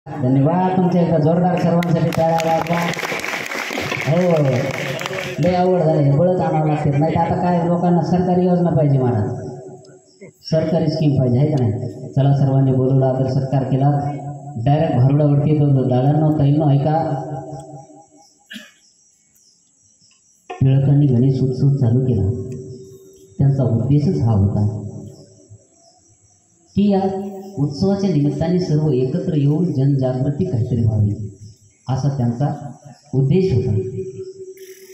धन्यवाद तुमच्या एकदा जोरदार सर्वांसाठी टाळ्या वाजवा. हो लय आवड झाली बळच आणावं लागते नाही तर आता काय लोकांना सरकारी योजना पाहिजे महाराज सरकारी स्कीम पाहिजे आहे का नाही. चला सर्वांनी बोलवला आदर सत्कार केला डायरेक्ट भारुडावरती येतो. दादांनो ताईंनो ऐका टिळकांनी गणेश उत्सव चालू केला त्यांचा उद्देशच हा होता की या उत्सवाच्या निमित्ताने सर्व एकत्र येऊन जनजागृती काहीतरी व्हावी असा त्यांचा उद्देश होता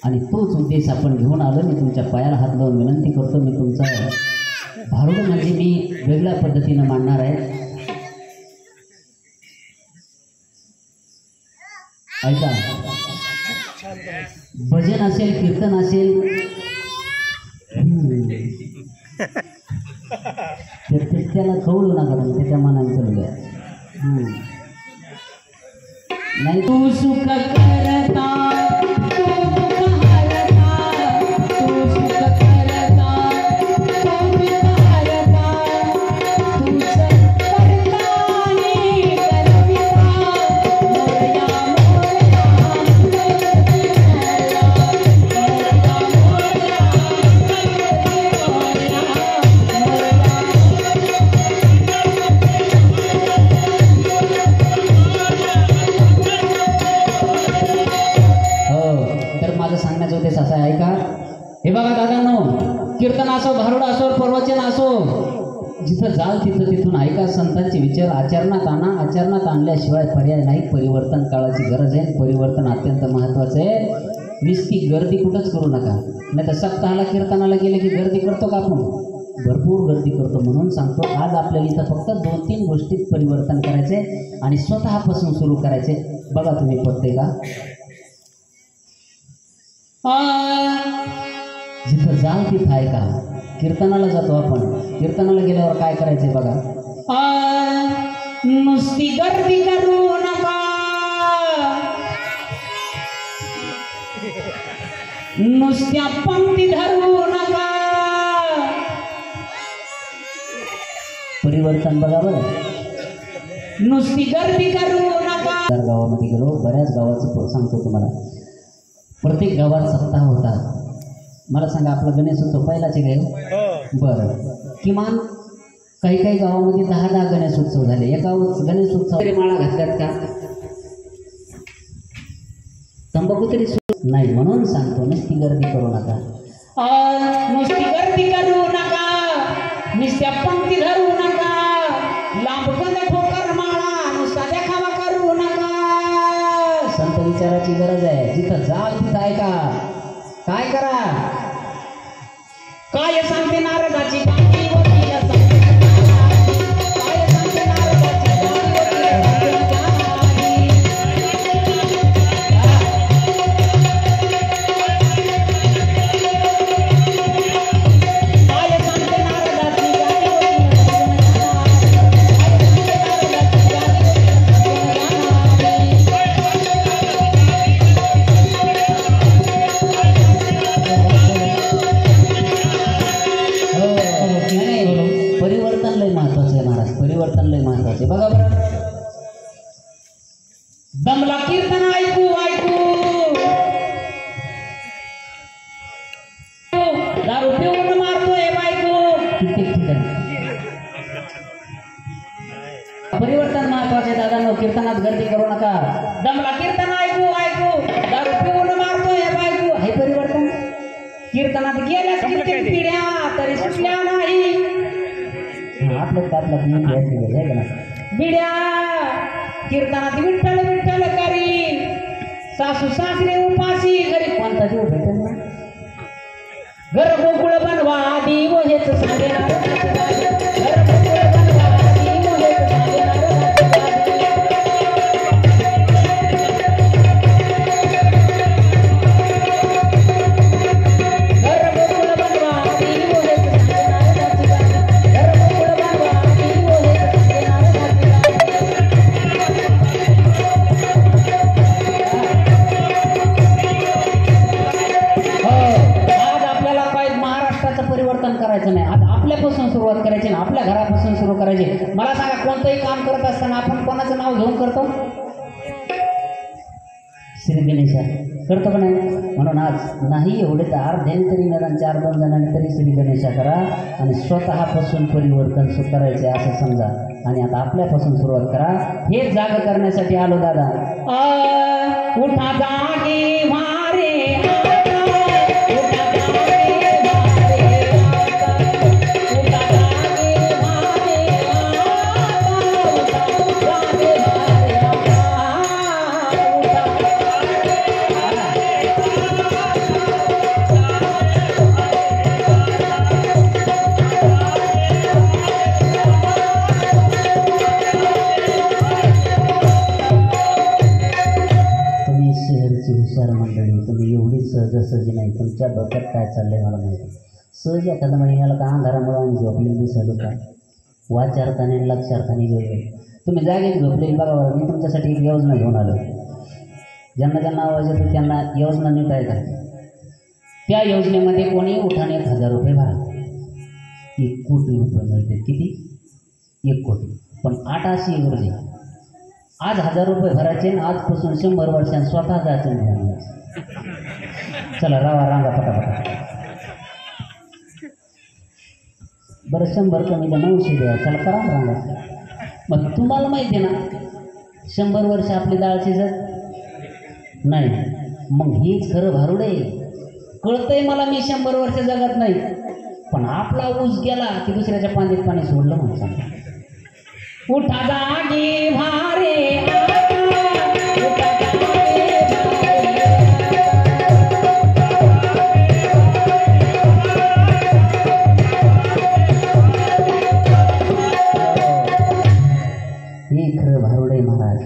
आणि तोच उद्देश आपण घेऊन आलो. मी तुमच्या पायाला हात लावून विनंती करतो मी तुमचा भारुड म्हणजे मी वेगळ्या पद्धतीनं मांडणार आहे. ऐका भजन असेल कीर्तन असेल त्याला कळू नका त्याच्या मनाने चालूया नाही. तू सुख करता हे बघा दादांनो कीर्तन असो भारुड असो प्रवचन असो जिथं जाल तिथून ऐका संतांचे विचार आचरणात आणल्याशिवाय पर्याय नाही. परिवर्तन काळाची गरज आहे. परिवर्तन अत्यंत महत्त्वाचं आहे. नुसती गर्दी कुठंच करू नका नाही तर सप्ताहाला कीर्तनाला गेले की गर्दी करतो का आपण भरपूर गर्दी करतो. म्हणून सांगतो आज आपल्याला इथं फक्त 2-3 गोष्टीत परिवर्तन करायचे आणि स्वतःपासून सुरू करायचे. बघा तुम्ही पडते का जिथं जाल तिथं ऐका. कीर्तनाला जातो आपण कीर्तनाला गेल्यावर काय करायचंय बघा. नुसती गर्दी करू नका नुसत्या पंक्ती धरू नका. परिवर्तन बघा बरं. नुसती गर्दी करू नका. गावामध्ये गेलो बऱ्याच गावाचं सांगतो तुम्हाला. प्रत्येक गावात सप्ताह होतात. मला सांगा आपला गणेश उत्सव पहिलाच आहे काय बरं किमान काही गावामध्ये 10 गणेश उत्सव झाले. एका गणेश उत्सव माळा घातल्यात का तंबाखू तरी नाही. म्हणून सांगतो नुसती गर्दी करू नका नुसती गर्दी करू नका नुसत्या पंक्ती धरू नका लांबकंद ठोकर माळा नुसता देखावा करू नका. संत विचाराची गरज आहे. जिथं जाल तिथं ऐका. काय करा काय सांगते नारदाची गाणी काय सांगते नारदाची बघा बरं. दमला कीर्तन ऐकू दारू पिऊन मारतोय बायको. कित्येक ठिकाणी परिवर्तन महत्वाचे. दादांनो कीर्तनात गर्दी करू नका. दमला कीर्तन ऐकू दारू पिऊन मारतोय बायको. हे परिवर्तन. कीर्तनात गेल्या कित्येक पिढ्या तरी सुटल्या नाही. आपल्या बिड्या कीर्तनात विठ्ठल विठ्ठल करी सासू सासरे उपाशी घरी कोणता देव भेटेल ना. घर गोकुळ बनवा देव हेच सांगेनार. घर गोकुळ बनवा देव हेच सांगेनार. करायचं नाही. आज आपल्यापासून सुरुवात करायची ना. आपल्या घरापासून मला सांगा, कोणतंही काम करत असताना आपण कोणाचं नाव घेऊन करतो? श्री गणेशा करतो का नाही? म्हणून आज नाही एवढे तर अर्ध्याने तरी निदान 4-2 जणांनी तरी श्री गणेशा करा आणि स्वतःपासून परिवर्तन करायचे असं समजा. आणि आता आपल्यापासून सुरुवात करा. हे जाग करण्यासाठी आलो दादा. उठा जागे मारे सहजासहजी नाही. तुमच्या डोक्यात काय चाललंय मला माहिती. सहज एखादा महिन्याला का अंधारामुळे आम्ही झोपलेली दिसलो का? वाचार्थाने आणि लक्षार्थाने वेगळे. तुम्ही जागेत झोपलेली बघा बरं. मी तुमच्यासाठी एक योजना घेऊन आलो. ज्यांना ज्यांना आवाज येतो त्यांना योजना नीट आहे का? त्या योजनेमध्ये कोणी उठाने 1,000 रुपये भरा. 1 कोटी रुपये मिळते. किती? 1 कोटी. पण 8 अशी गरजे. आज 1,000 रुपये भरायचे आणि आजपासून 100 वर्षांनी स्वतः जायचं नाही. चला रावा रांगा पटापटा. बरं 100 कमी द्या, 900 द्या. चला करा रांगा. मग तुम्हाला माहिती आहे ना 100 वर्ष आपली डाळ शिजत नाही. मग हीच खरं भारुड आहे. कळतंय मला मी 100 वर्ष जगत नाही. पण आपला ऊस गेला की दुसऱ्याच्या पाण्यात पाणी सोडलं म्हणून सांगा. उठा जागी भारे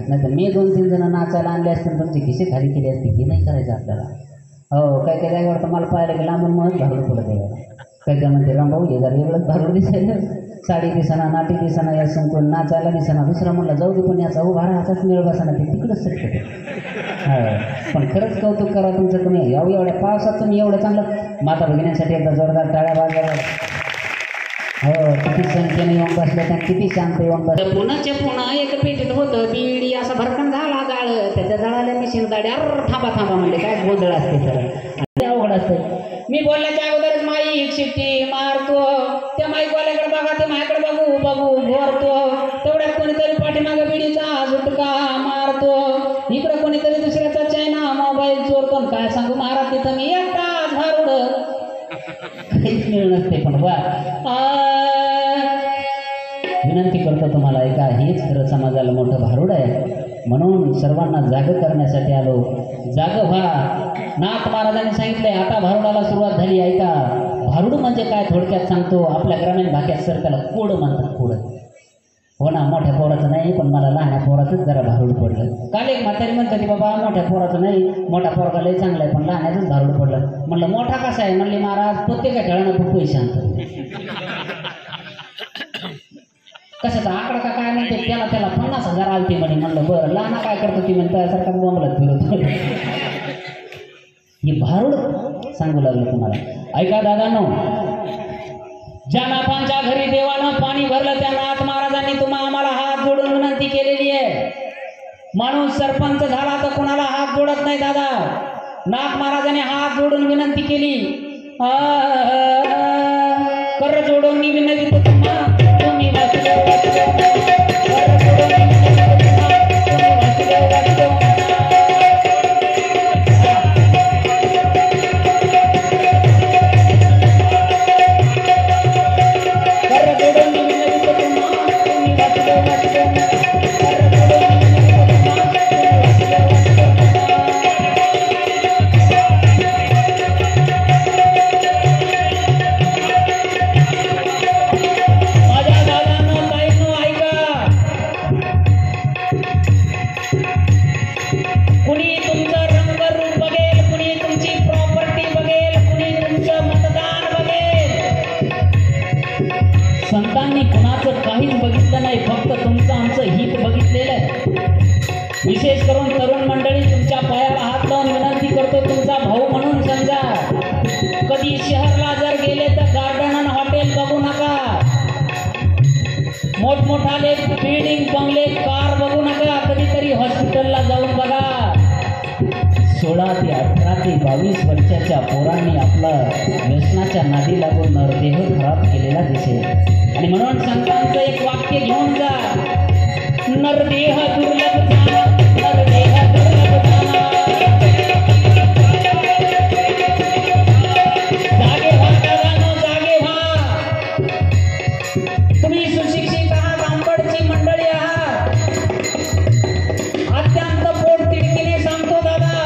नाही तर मी 2-3 जण नाचायला आणले असते तुमचे खिसे खाली केले असते. हे नाही करायचं आपल्याला. हो काय काय जागेवर तर मला पाहायला की लांबून मग भारूड पडत आहे. काय काय म्हणते रामभाऊ हे जरा वेगळंच भारूड दिसायला. साडी दिसना, नाटी दिसना, या संकुल नाचायला दिसना. दुसरा म्हणला जाऊ दे पण याचा उभारा हाचाच मिळ बसाना ते तिकडंच सटकते. हो पण खरंच कौतुक करा तुमचं. तुम्ही एवढ्या पावसात तुम्ही एवढं चांगलं माता भगिनींसाठी एकदा जोरदार टाळ्या वाजवा. हो किती संख्येने येऊन बसल्या त्या किती शांत येऊन बसल्या. पुन्हा एक पेटीत होतं बीडी असा भरकन झाला जाळ. त्याच्या जाळाला मिशीन दाडी थांबा थांबा म्हणले. काय गोंधळ असते सर, अवघड असते. मी बोलण्याच्या अगोदरच माईक शिट्टी मारतो. त्या माईकवाल्याकडे बघा, ते माझ्याकडे बघू बघू घोरतो. तेवढ्यात कोणीतरी पाठीमागं बिडीचा झुटका मारतो. इकडं कोणीतरी दुसऱ्याचा चायना मोबाईल चोरतो. काय सांगू महाराज तिथं मी एकटाच भारूड. काहीच मिळ नसते. पण वा विनंती करतो तुम्हाला ऐका. हेच खरं समाजाला मोठं भारूड आहे. म्हणून सर्वांना जाग करण्यासाठी आलो. जाग व्हा. नाथ महाराजांनी सांगितलंय आता भारुडाला सुरुवात झाली. ऐका भारूड म्हणजे काय थोडक्यात सांगतो. आपल्या ग्रामीण भागात सर त्याला कोड म्हणतात. कोड हो ना. मोठ्या पोराचं नाही पण मला लहान्या पोराचंच जरा भारूड पडलं. काल एक म्हातारी म्हणतात की बाबा मोठ्या पोराचं नाही, मोठ्या पोराला लय चांगलं आहे पण लहान्याचंच भारूड पडलं. म्हणलं मोठा कसा आहे? म्हणले महाराज प्रत्येका खेळानं खूप पैसे आणतात. कशाचा आकडा का काय म्हणते त्याला 50,000 आलते म्हणे. म्हणलं बरं लहाना काय करतो ती म्हणता सारखा बोंबलत फिरतो. हे भारूड सांगू लागलं तुम्हाला. ऐका दादांनो, ज्या नाथांच्या घरी देवानं पाणी भरलं त्या नाथ महाराजांनी आम्हाला हात जोडून विनंती केलेली आहे. माणूस सरपंच झाला तर कोणाला हात जोडत नाही दादा. नाथ महाराजांनी हात जोडून विनंती केली. कर जोडून मी विनंती तुम्हा तुम्ही संतांनी कुणाचं काहीच बघितलं नाही. फक्त तुमचं आमचं हित बघितलेलं आहे. विशेष करून तरुण मंडळी तुमच्या पायाला हात लावून विनंती करतो. तुमचा भाऊ म्हणून समजा. कधी शहरला जर गेले तर गार्डन आणि हॉटेल बघू नका. मोठमोठाले बिल्डिंग बंगले कार बघू नका, कधीतरी हॉस्पिटलला जाऊन बघा. 16 ते 18 ते 22 वर्षाच्या पोरांनी आपला व्यसनाच्या नादी लागून नरदेह खराब केलेला दिसेल. आणि म्हणून संतांचं एक वाक्य घेऊन जा, नरदेह दुर्लभ झाला, नरदेह दुर्लभ झाला. जागे व्हा दादांनो, जागे व्हा. तुम्ही सुशिक्षित आहात, आंबडची मंडळी आहात. अत्यंत पोटतिडकीने सांगतो दादा,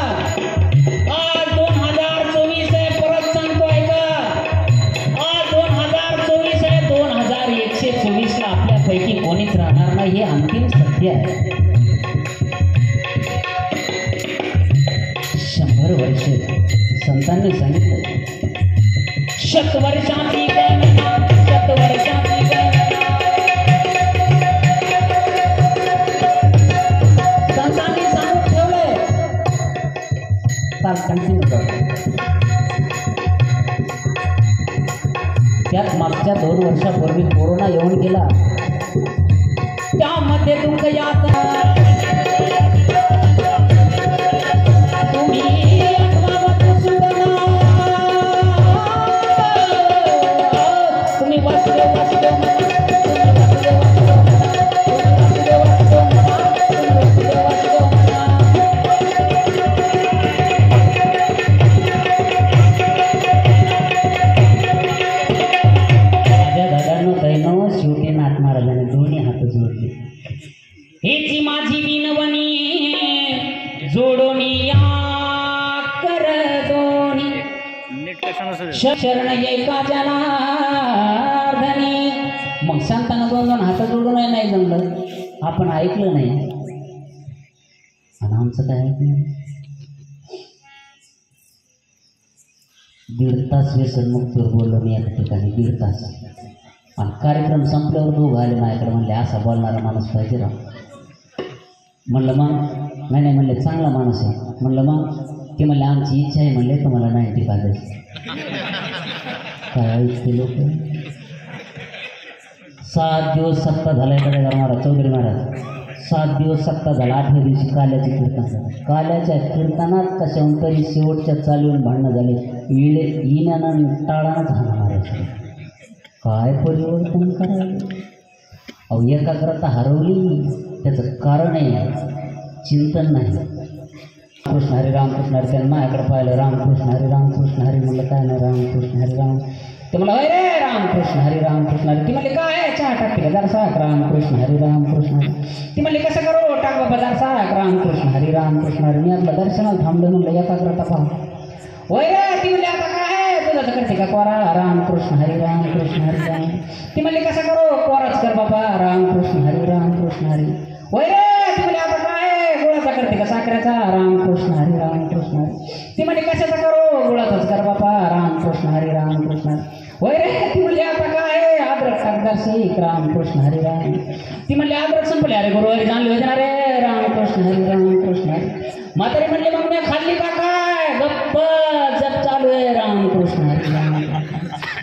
आज 2024 आहे, परत सांगतो ऐका. आज 2024 आहे, 2124 ला आपल्यापैकी कोणीच राहणार नाही, हे अंतिम सत्य आहे. 100 वर्ष संतांनी सांगितलं, शतवर्षाची गणना, शतवर्षाची गणना. संतांनी सांगून ठेवलंय. कंटिन्यू करतो. त्यात मागच्या 2 वर्षापूर्वी कोरोना येऊन गेला, त्यामध्ये दुःख यातना तुम्ही आठवावत सुद्धा, तुम्ही वाचले वाचले शेवटी नाथ महाराजांनी दोन्ही हात जोडले. हेची माझी विनवणी जोडून या कर दोन्ही, शरण एका जनार्दनी. मग सांगताना 2 हात जोडून नाही जमलं, आपण ऐकलं नाही. आणि आमचं काय ऐकलं, 1.5 तास व्यसनमुक्तीवर बोललो मी एका ठिकाणी, 1.5 तास. आणि कार्यक्रम संपल्यावर 2 आले माझ्याकडे, म्हणले असा बोलणारा माणूस पाहिजे राव. म्हणलं मग, नाही म्हणले चांगला माणूस आहे. म्हणलं मग, ते म्हणले आमची इच्छा आहे, म्हणले तुम्हाला 90 पाहिजे. काय ते लोक 7 दिवस सत्ता झाला इकडे महाराज, चौधरी महाराज 7 दिवस सत्ता झाला. 8व्या दिवशी काल्याचे कीर्तन झालं. काल्याच्या कीर्तनात कशाहून तरी शेवटच्या चालीवून भांडणं झाले, येण्यानं टाळानंच हाना मारायचं. काय परिवर्तन करायचं. अहो एकाग्रता हरवली, त्याचं कारण आहे चिंतन नाही. कृष्ण हरी रामकृष्ण हरी. त्यांनी माझ्याकडे पाहिलं, रामकृष्ण हरी रामकृष्ण हरी. म्हणलं काय नाही, रामकृष्ण हरी राम. ते म्हणलं होय रे रामकृष्ण हरी रामकृष्ण हरी. ती म्हणले काय चहा टाकते का, जरा साक रामकृष्ण हरी रामकृष्ण हरी. ती म्हणली कसं करू, टाक बाबा जरा साक रामकृष्ण हरी रामकृष्ण हरी. मी आपलं दर्शनाला थांबलं, म्हणलं एकाग्रता पाहा. होय रे. ती म्हणली आता काय तुझं करते का, कोरा रामकृष्ण हरी रामकृष्ण हरी राम. ती म्हणली कसं करू, कोराच कर बाबा रामकृष्ण हरी रामकृष्ण हरी. होय रे. ती म्हणली आता काय गुळाचा करते का, साखरेचा रामकृष्ण हरी रामकृष्ण हरी. ती म्हणली कशाचा करू, गुळाचाच कर बाबा रामकृष्ण हरी रामकृष्ण हरी. होय रे. ती म्हणली आता काय अद्रक टाकदार शेक रामकृष्ण हरी राम. ती म्हणली अद्रक संपले, अरे गुरु हरी जाणले होते ना रे रामकृष्ण हरी रामकृष्ण हरी. म्हातारी म्हणली मग मी खाल्ली का काय, गप्प जप चालू आहे रामकृष्ण हरी राम.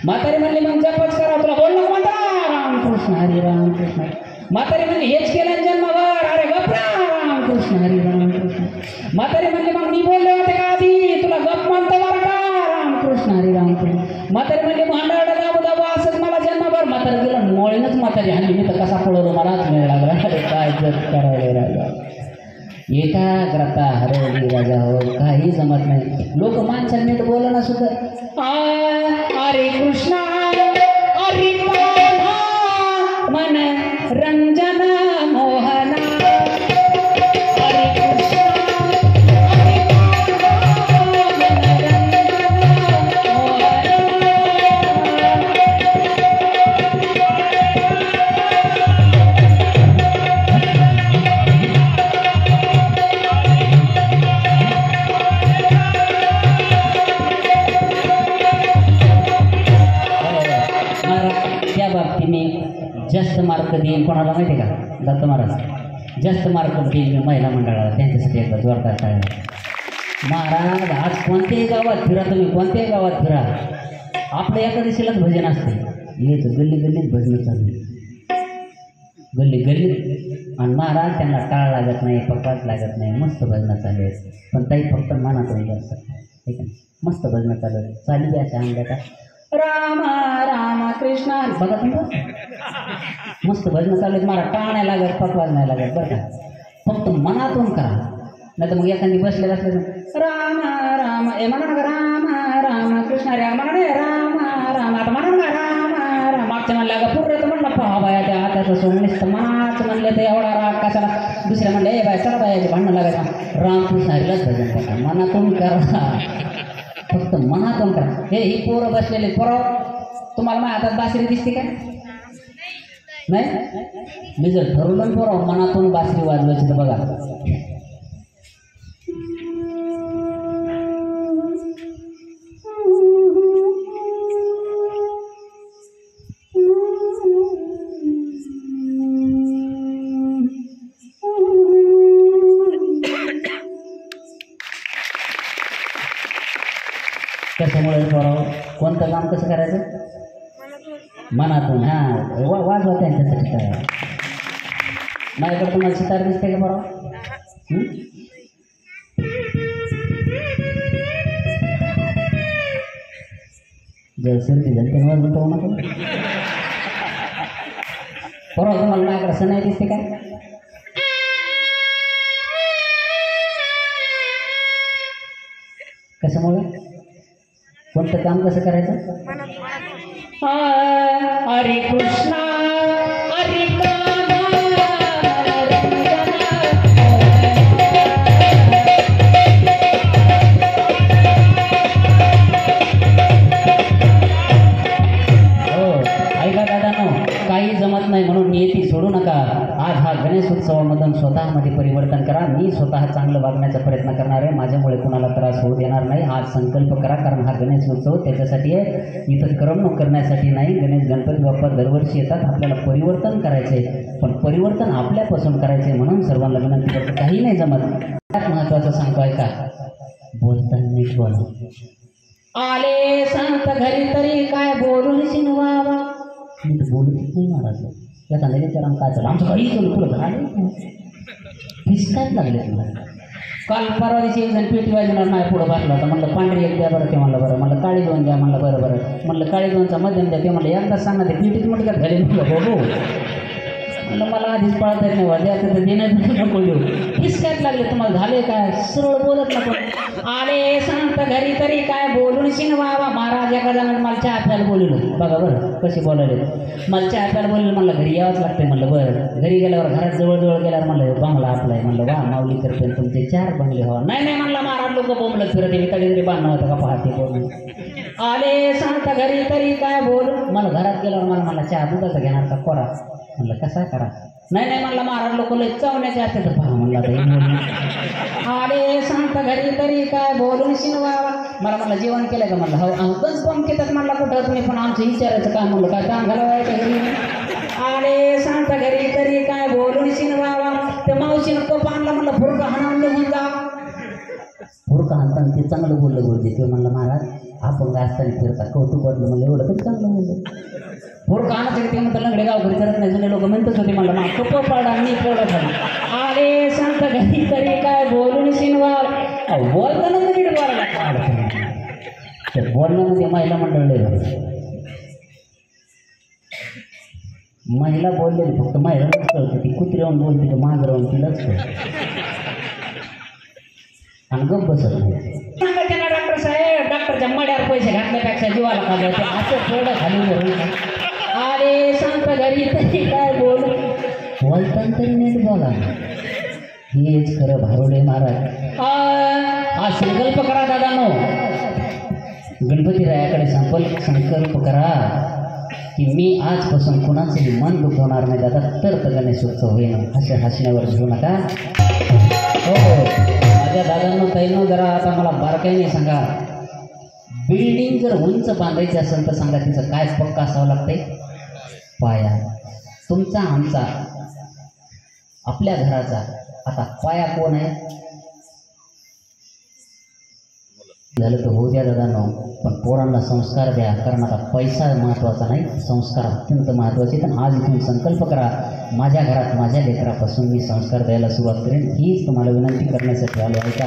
म्हातारी म्हणली मग जपच करा, तुला बोल नको म्हणता रामकृष्ण हरी रामकृष्ण हरी. म्हातारी म्हणली हेच केलं जन्मभर, अरे गप रामकृष्ण हरी रामकृष्ण. म्हातारी म्हणली मग मी बोलले होते का आधी, तुला गप म्हणतो बरं का रामकृष्ण हरी रामकृष्ण. म्हातारी म्हणली भांडाडा दाबू दाबू असंच मला जन्मभर. म्हातारी गेलं मोळीनच म्हातारी हाणली, मी तर कसा पळवलो मलाच मिळ लागला. अरे काय जप करायला राजा, एकाग्रता हरवली राजा. हो काही जमत नाही. लोक माणसाला नीट बोलणं सुद्धा, हरे कृष्णा हरे मन रंजन मोहना. हरे कृष्णा हरे मन रंजन मोहना. त्या बाबतीने जास्त मार्क देईन कोणाला माहिती आहे का, दत्त महाराज जास्त मार्क देईन मी महिला मंडळाला, त्यांच्यासाठी एकदा जोरदार टाळ्या. महाराज आज कोणत्याही गावात फिरा, तुम्ही कोणत्याही गावात फिरा, आपल्या एका दिवशीलाच भजन असते. येत गल्ली गल्लीत भजन चालू. गल्ली गल्ली. आणि महाराज त्यांना टाळ लागत नाही, पकवास लागत नाही, मस्त भजनं चालू आहेत. पण ताई फक्त मनातून जास्त ठीक आहे, मस्त भजनं चालू आहेत. चालू द्या अशा अंगाचा राम राम कृष्ण बघा तुम्ही, मस्त भजनं चालू आहेत. मला टाळ नाही लागत, पकवास नाही लागत बरं का. फक्त मनातून करा. नाही तर मग एखादी बसलेलं असलं राम राम ए म्हणा ना राम राम कृष्ण रे म्हणा नाही राम राम आता म्हणा ना राम राम. मागच्या म्हणल्या का पूर्ण तर म्हणलं पहा बाया त्या हाताचं सोडणीस तर माच म्हणले तर एवढा राग कशाला. दुसऱ्या म्हणले ए बाय चला बायाचे भांडणं लागायचं. रामकृष्ण हरीलाच भजन करा, मनातून करा, फक्त मनातून करा. हे ही पोरं बसलेले पोरं, तुम्हाला माझ्या हातात बासरी दिसते का नाही? मी जर ठरवलं पोरं मनातून बासरी वाजवायची तर बघा. त्याच्यामुळे कोणतं काम कसं करायचं? मनातून. हां वाजवा त्यांच्यासाठी करा. माझ्याकडे तुम्हाला सितार दिसते का बरोबर? जर ती जनतेने वाजवून तो नको बरोबर. तुम्हाला माझ्याकडे असं नाही दिसते काय? कशामुळे? कोणतं काम कसं करायचं? हरे कृष्णा हरे काही जमत नाही म्हणून नियती सोडू नका. आज हा गणेश उत्सवामधून स्वतःमध्ये परिवर्तन करा. मी स्वतः चांगलं वागण्याचा प्रयत्न करणार आहे. माझ्यामुळे कुणाला त्रास होऊ देणार नाही. आज संकल्प करा, कारण हा गणेश उत्सव त्याच्यासाठी आहे, इथं करमणूक करण्यासाठी नाही. गणेश गणपती बाप्पा दरवर्षी येतात. आपल्याला परिवर्तन करायचं आहे, पण परिवर्तन आपल्यापासून करायचं आहे. म्हणून सर्वांना विनंती करतो, काही नाही जमत. त्यात महत्त्वाचं सांगतो ऐका, बोलताना नीट बोला. आले संत घरी तरी काय बोलून शिनवावा. मी तर बोलतच नाही महाराज. एखाद्या विचारा काय चाललं आमचं काही चालू पुढं झालं फिसकायच लागले तुला. काल परवा दिवशी एक जण पेटी वाजवणार नाही पुढं बसला होता. म्हणलं पांढरी एक द्या बरं, ते म्हणलं बरं. म्हणलं काळी दोन द्या, म्हणलं बरं बरं. म्हणलं काळी दोनचा मध्यम द्या, ते म्हणलं एकदा सांगा ते पेटीच म्हटलं का घरी. म्हणलं हो म्हणलं मला आधीच पळता येत नाही वा द्यायचं तर देण्याचं नको येऊ. फिसकायच लागले तुम्हाला झाले काय, सरळ बोलत नको. आले संत घरी तरी काय बोलून शिनवावा. महाराज एका जणांना मला चहा प्यायला बोलवलं. बघा बरं कसे बोलायले. मला चहा प्यायला बोललं, म्हणलं घरी यावंच लागतंय. म्हणलं बरं. घरी गेल्यावर घरात जवळजवळ गेल्यावर म्हणलं बंगला आपला आहे. म्हणलं वा माऊली करते तुमचे 4 बंगले व्हा. नाही नाही म्हणलं महाराज लोक बोंबलत फिरते, मी कधीतरी बांधणं होतं का पाहते बोलून. आले संत घरी तरी काय बोलून. मला घरात गेल्यावर मला चहा दुधाचा घेणार का कोरा. म्हणलं कसा करा. नाही नाही म्हणलं महाराज लोक लय चावण्याचे असते तर पहा. म्हणलं आले संत घरी तरी काय बोलून शिनवावा. मला म्हणलं जेवण केलं का. म्हणलं हो गंज बम केतात. म्हणला कुठं तुम्ही पण आमचं विचारायचं काय. म्हणलं काय काम घालवायचं घरी. आले संत घरी तरी काय बोलून शिनवावा. ते मावशीनं कप आणला. म्हणलं फुरका हाणावून निघून जा. फुरका हाणताना ते चांगलं बोललं बोलते. ते म्हणलं महाराज आपण असताना फिरता कौतुक वाटलं. म्हणलं एवढं तरी चांगलं बोललं. फुरका आणायचं ते म्हणतं लंगडे गाव घरी करत नाही. जुने लोक म्हणतच होते. म्हणलं मा कप पाडा मी पडत खाली. आले संत घरी तरी काय बोलून शिनवाव. बोलताना नीट बोलायला ते बोलण्यामध्ये महिला मंडळ लय. महिला बोललेली फक्त महिलाच कळते. ती कुत्री राहून बोलते तर माग राहून तिलाच कळते आणि गप बसत नाही. त्यांना डॉक्टर साहेब डॉक्टरच्या मड्यावर पैसे घातल्यापेक्षा जीवाला खाल्लं ते असं थोडं खाली भरून. आले संत घरी तरी काय बोलू. बोलताना तरी नीट बोला. हेच खरं भारुडे महाराज. हा संकल्प करा दादांनो. गणपती रायाकडे संकल्प करा की मी आजपासून कुणाचंही मन दुखवणार नाही दादा, तर गणेश उत्सव होईल. अशा हसण्यावर घेऊ नका. हो माझ्या दादांनो ताईंनो जरा आता मला बारकाईने सांगा. बिल्डिंग जर उंच बांधायची असेल तर सांगा तिचं काय पक्का असावं लागतंय. पाया. तुमचा आमचा आपल्या घराचा आता पाया कोण आहे. झालं तर होऊ द्या दादांनो, पण पोरांना संस्कार द्या. कारण आता पैसा महत्त्वाचा नाही, संस्कार अत्यंत महत्त्वाचे. तर आज इथून संकल्प करा, माझ्या घरात माझ्या लेकरापासून मी संस्कार द्यायला सुरुवात करेन. हीच तुम्हाला विनंती करण्यासाठी आलो आहे का.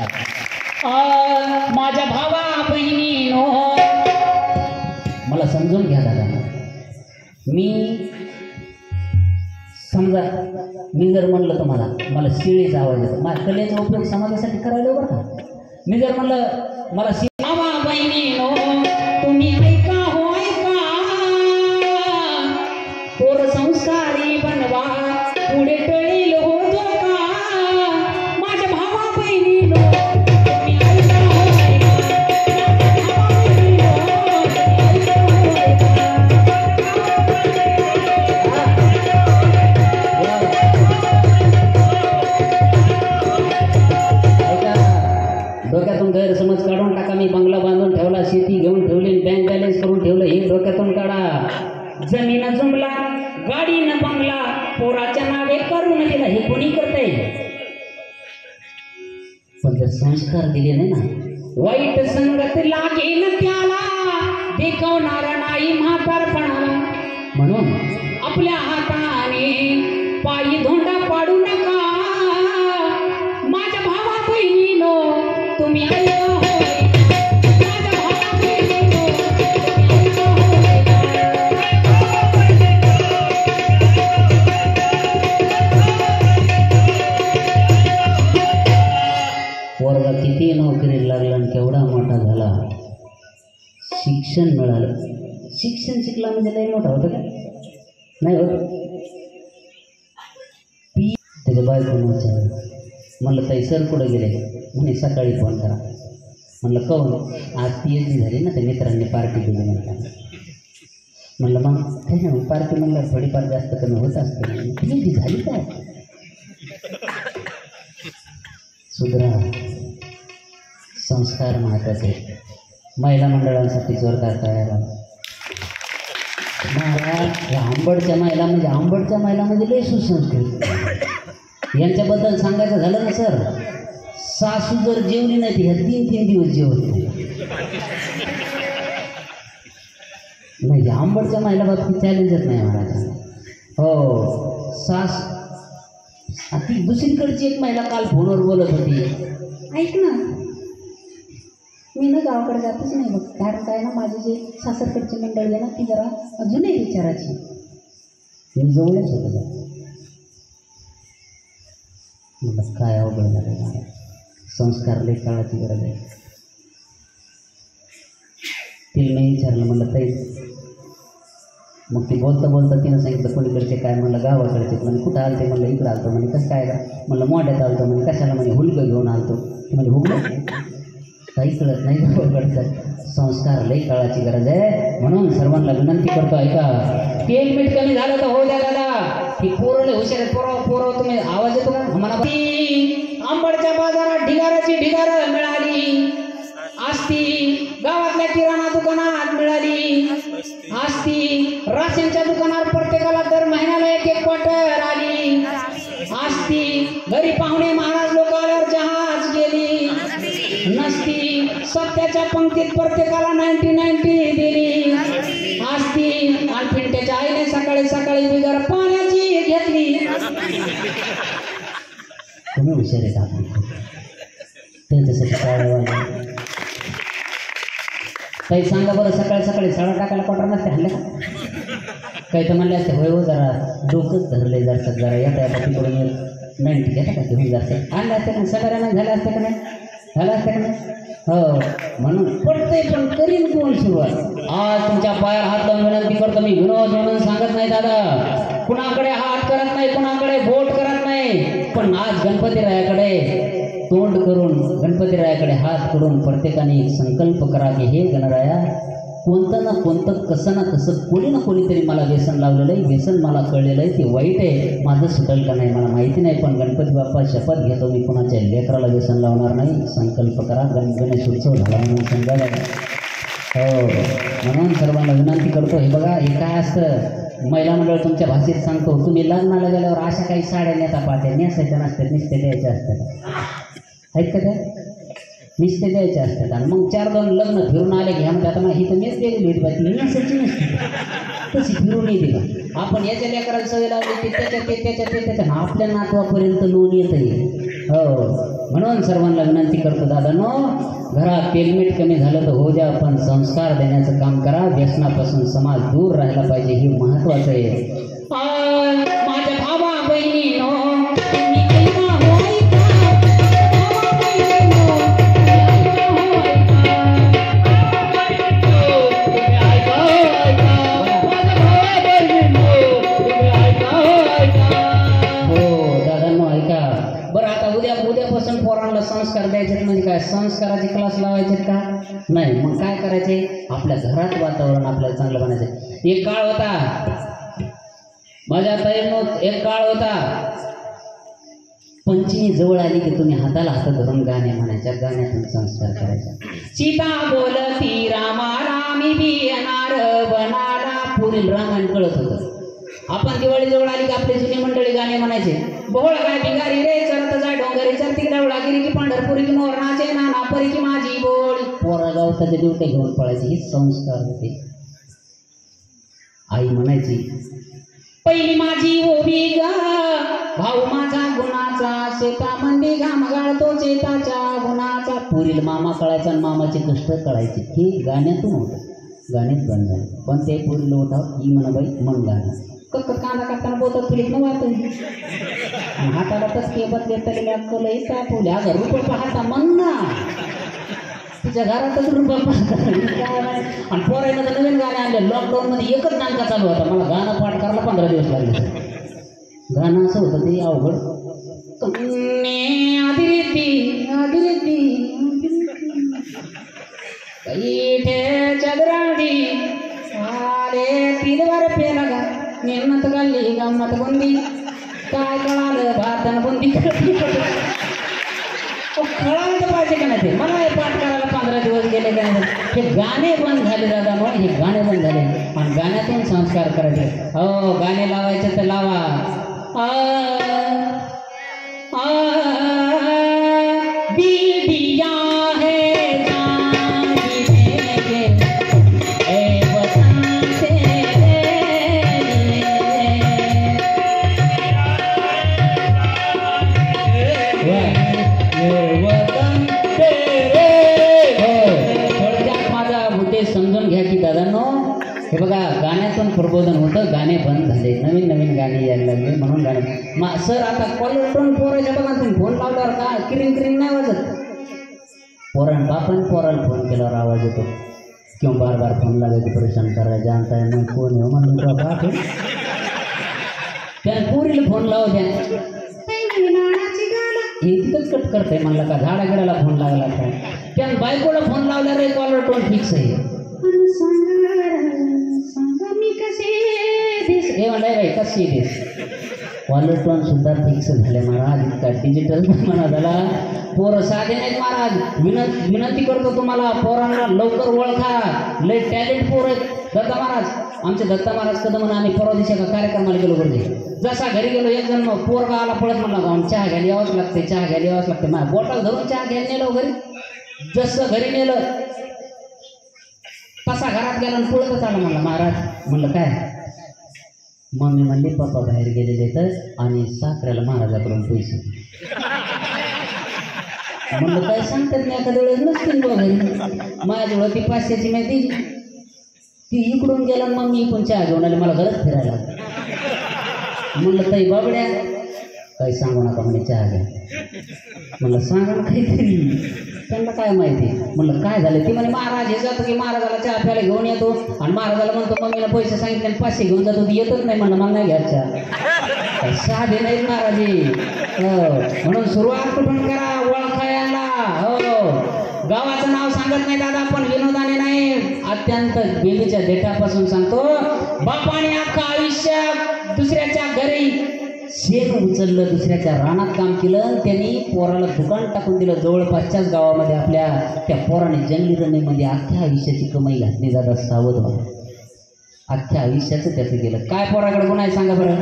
माझ्या भावा बहिणीनो, मला समजून घ्या दादा. मी समजा मी जर म्हणलं तुम्हाला, मला शिळीचा आवाज येतो, माझ्या कलेचा उपयोग समाजासाठी करायला बरं का. मी जर म्हणलं मला भावा बहिणीनो तुम्ही ऐका हो ऐका, पोर संस्कारी बनवा, पुढे टळेल हो धोका. माझ्या भावा बहिणीनो तुम्ही ऐका हो ऐका, डोक्यातून गैरसमज काढून टाका. मी बंगला बांधून ठेवला, शेती घेऊन ठेवली, बँक बॅलन्स करून ठेवलं, हे डोक्यातून काढा. जमीन जुमला, गाडी न बंगला, पोराच्या नावे करून दिला, हे कोणी करते. पण जर संस्कार दिले नाही ना, वाईट संगत लागेल त्याला, देखवणारा नाही म्हातारपणाला. म्हणून आपल्या हाताने पायी धोंडा पाडू नका. माझ्या भावा बहिणीनो तुम्ही ऐका हो ऐका, माझ्या भावा बहिणीनो तुम्ही ऐका हो ऐका. पोरगा किती नोकरी लागला आणि केवढा मोठा झाला, शिक्षण मिळालं. शिक्षण शिकला म्हणजे लई मोठा होतं का नाही होत. त्याच्या बायकोनं विचारलं, म्हणलं ताई सर कुठे गेले. म्हणे सकाळी फोन करा. म्हणलं काहून. आज PhD झाली ना, त्या मित्रांनी पार्टी दिली म्हणतात. म्हणलं मग काही नाही, पार्टी म्हणलं थोडीफार जास्त कमी होत असते. PhD झाली काय. सुधरा, संस्कार महत्त्वाचे. महिला मंडळांसाठी जोरदार तयार. महाराज या आंबडच्या महिला म्हणजे आंबडच्या महिला म्हणजे लय सुसंस्कृत. यांच्याबद्दल सांगायचं झालं ना सर, सासू जर जेवली नाही ती ह्या 3-3 दिवस जेवत नाही. आंबडच्या महिला बाबतीत चॅलेंजच नाही महाराज. हो सास. ती दुसरीकडची एक महिला काल फोनवर बोलत होती, ऐक ना मी ना गावाकडे जातच नाही बघ. कारण काय ना, माझी जे सासरकडची मंडळी आहे ना, ती जरा अजूनही विचारायची. मी जवळच होतं. म्हणलं काय अवघड झालं. संस्कार लई काळाची गरज आहे. तिला मी विचारलं, म्हणलं ताई. मग ती बोलता बोलता तिनं सांगितलं कोणीकडचे काय. म्हणलं गावाकडचे. म्हणजे कुठं आलते. म्हणलं इकडं आलतो. म्हणजे कसं काय का. म्हणलं मोठ्यात आलतो. म्हणजे कशाला. म्हणजे हुलकं घेऊन आलतो. ती म्हणजे हुगलं काही कळत नाही गावाकडचं. संस्कार लई काळाची गरज आहे. म्हणून सर्वांना विनंती करतो ऐका, तेल मीठ कमी झालं तर हो द्या दादा. ही पोरं हुशार आहेत. पोरं तुम्ही आवाज येतो का मला. आंबडच्या बाजारात ढिगाराची ढिगार मिळाली असती, गावातल्या किराणा दुकानात मिळाली असती, राशनच्या दुकानात प्रत्येकाला दर महिन्याला 1-1 क्वार्टर आली असती, घरी पाहुणे महाराज लोक आल्यावर जहाज गेली नसती, सत्याच्या पंक्तीत प्रत्येकाला 90-90 दिली असती, आणि पिंट्याच्या आईने सकाळी सकाळी बिगर पाण्याची घेतली. तुम्ही हुशार आहेत आपण. त्यांच्यासाठी काय काही सांगा बरं. सकाळी सकाळी सडा टाकायला क्वार्टर नसते हल्ले का. काही तर म्हणले असते होय हो जरा डोकंच धरले जरा येता येता तिकडून 90 घेता का घेऊन जाते. आणले असते का सगळ्यांना झाले असते का नाही. झालं असते का नाही. हो म्हणून पडतंय पण करीन कोण सुरुवात. आज तुमच्या पायावर हात लावून विनंती करतो मी. विनोद म्हणून सांगत नाही दादा. कुणाकडे हात करत नाही, कुणाकडे बोट करत नाही. पण आज गणपतीरायाकडे तोंड करून, गणपतीरायाकडे हात करून प्रत्येकाने एक संकल्प करा की हे गणराया, कोणतं ना कोणतं कसं ना कसं कोणी ना कोणीतरी मला व्यसन लावलेलं आहे. व्यसन मला कळलेलं आहे, ते वाईट आहे. माझं सुटेल का नाही मला माहिती नाही, पण गणपती बाप्पा शपथ घेतो मी कुणाच्या लेकराला व्यसन लावणार नाही. संकल्प करा. गणेश उत्सव झाला म्हणून समजायला. हो म्हणून सर्वांना विनंती करतो. हे बघा, हे काय असतं, महिला मंडळ तुमच्या भाषेत सांगतो. तुम्ही लग्नाला गेल्यावर अशा काही साड्या नेता पाहते, नेसायच्या नसतात, निसते द्यायच्या असतात. आहेत का त्या. नुसते द्यायचे असतात. आणि मग 4-2 लग्न फिरून आले की ह्यामध्ये आता ही तर मीच दिलेली होती बाकी मी असायची नसते तशी फिरून येते का. आपण याच्या लेकराला सवय लावली ते त्याच्या आपल्या नातवापर्यंत लोन येत आहे. हो, म्हणून सर्वांना विनंती करतो दादांनो, घरात तेलमीठ कमी झालं तर हो द्या, पण संस्कार देण्याचं काम करा. व्यसनापासून समाज दूर राहायला पाहिजे, हे महत्वाचं आहे. माझ्या भावा बहिणीनो उद्यापासून पोरांना संस्कार द्यायचे म्हणजे काय, संस्काराचे क्लास लावायचे का नाही. मग काय करायचे, आपल्या घरात वातावरण आपल्याला चांगलं बनायचं. एक काळ होता माझ्या ताईंनो, एक काळ होता पंचमी जवळ आली की तुम्ही हाताला हात धरून गाणे म्हणायच्या, गाण्यातून संस्कार करायचा. सीता बोलती रामा रामी बी येणार बनाला, पुढील रामायण कळत होतं. आपण दिवाळी जवळ आली की आपली जुनी मंडळी गाणे म्हणायचे. बोळ काय भिंगारी रे चरत जा डोंगरी, चरती डवळागिरी की पंढरपुरी की मोरणाचे नाना परी की माझी बोळी. पोरा गावताच्या दिवटे घेऊन पळायचे, हे संस्कार होते. आई म्हणायची पहिली माझी ओबी ग, भाऊ माझा गुणाचा, शेता मंदी घाम गाळतो चेताच्या गुणाचा. पुरील मामा कळायचा आणि मामाचे कष्ट कळायचे. हे गाण्यातून होतं, गाण्यात बंद झालं. पण ते पुरील होता ही म्हणा बाई मन गाणं कांदा काढताना बोलतात फिलिप न वाटतो हाताला तसके बदले तरी अक्कल तापवले. अगं रुपये पाहता मन ना तुझ्या घरातच रुपये पाहता. आणि पोरायनं तर नवीन गाणे आणले. लॉकडाऊनमध्ये एकच नाटका चालू होता, मला गाणं पाठ करायला 15 दिवस लागले. गाणं असं होतं ते अवघड. चंद्राडी आले तिलवर पेला गा मेहनत घालली गंमत बुंदी, काय कळालं भारतानं बुंदी कळायला तर पाहिजे का नाही. ते मला हे पाठ करायला 15 दिवस गेले का नाही. हे गाणे बंद झाले दादा, मग हे गाणे बंद झाले आणि गाण्यातून संस्कार करायचे. हो, गाणे लावायचे तर लावा. बीबिया समजून घ्या की दादांनो, हे बघा गाण्यातून प्रबोधन होतं, गाणे बंद झाले, नवीन नवीन गाणे यायला लागले. म्हणून गाणे सर आता कॉलर टोन पोरायच्या बघा, तुम्ही फोन लावल्यावर का क्रिंग क्रिंग नाही वाजत. बापाने पोराला फोन केल्यावर आवाज येतो किंवा बार बार फोन लागायची परेशान करायला जानताय मग कोण आहे म्हणून बाप त्याने पुरीला फोन लावू द्या. हे तिथंच कट करतंय म्हणलं का झाडा गिडाला फोन लागला काय. त्यानं बायकोला फोन लावल्यावर कॉलर टोन फिक्स आहे. हे म्हणलंय बाई कशी दिस, कॉलर टोन सुद्धा फिक्स झाले महाराज. इतका डिजिटल जमाना झाला. पोरं साधे नाहीत महाराज. विनंती करतो तुम्हाला, पोरांना लवकर ओळखा. लय टॅलेंट पोर आहेत. दत्ता महाराज, आमचे दत्ता महाराज कदम म्हणून आम्ही परवा दिवशी एका कार्यक्रमाला गेलो बरोबर. जसा घरी गेलो एक जण पोरगा आला पळत म्हणला चहा घ्यायला यावंच लागते, चहा घ्यायला यावंच लागते. माझ्या बोटाला धरून चहा घ्यायला नेलो घरी. जसं घरी नेलं तसा घरात गेला आणि पळतच आला. म्हणला महाराज, म्हणलं काय. मम्मी म्हणली पप्पा बाहेर गेलेले तर आणि साखरेला महाराजाकडून पैसे. म्हणलं काय सांगतात मी एखाद्या वेळेस नसतील बघ घरी. माझ्याजवळ ती 500ची मी दिली. ती इकडून गेला मग मी इकडून चहा घेऊन आले. मला घरात फिरायला म्हणलं ताई बाबड्या काही सांगू नका म्हणे चहा घ्या. म्हणलं सांगा ना काहीतरी, त्यांना काय माहिती. म्हणलं काय झालं. ती म्हणे महाराज हे जातो की महाराजाला चहा प्यायला घेऊन येतो आणि महाराजाला म्हणतो मम्मीला पैसे सांगितले आणि 500 घेऊन जातो. ती येतच नाही. म्हणलं मला नाही घ्यायच्या. साधे नाही महाराजी. हो, म्हणून सुरुवात कुठून करा ओळखायला. हो, गावाचं नाव सांगत नाही दादा, पण विनोदाने नाही, अत्यंत बेबीच्या देठापासून सांगतो. बापाने अख्खा आयुष्य दुसऱ्याच्या घरी शेण उचललं, दुसऱ्याच्या रानात काम केलं. त्यांनी पोराला दुकान टाकून दिलं जवळपासच्याच गावामध्ये. आपल्या त्या पोराने जंगली रणीमध्ये अख्ख्या आयुष्याची कमाई घातली. दादा सावध व्हा, अख्ख्या आयुष्याचं त्याचं गेलं. काय पोराकडे गुन्हा आहे सांगा बरं.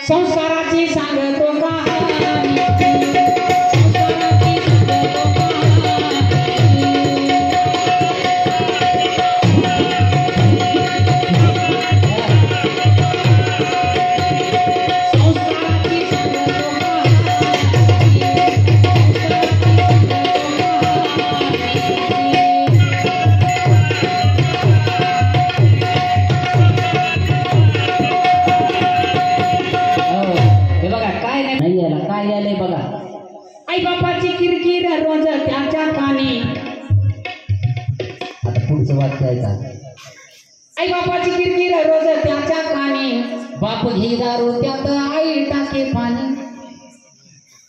संस्काराची सांगतो का काय नाही यायला, काय यायलंय बघा. आई बापाची किरकिर रोज त्याच्या कानी. आता पुढचं वाक्य आहे का? आई बापाची किरकिर रोज त्याच्या कानी. बाप घे दारू त्यात आई टाके पाणी.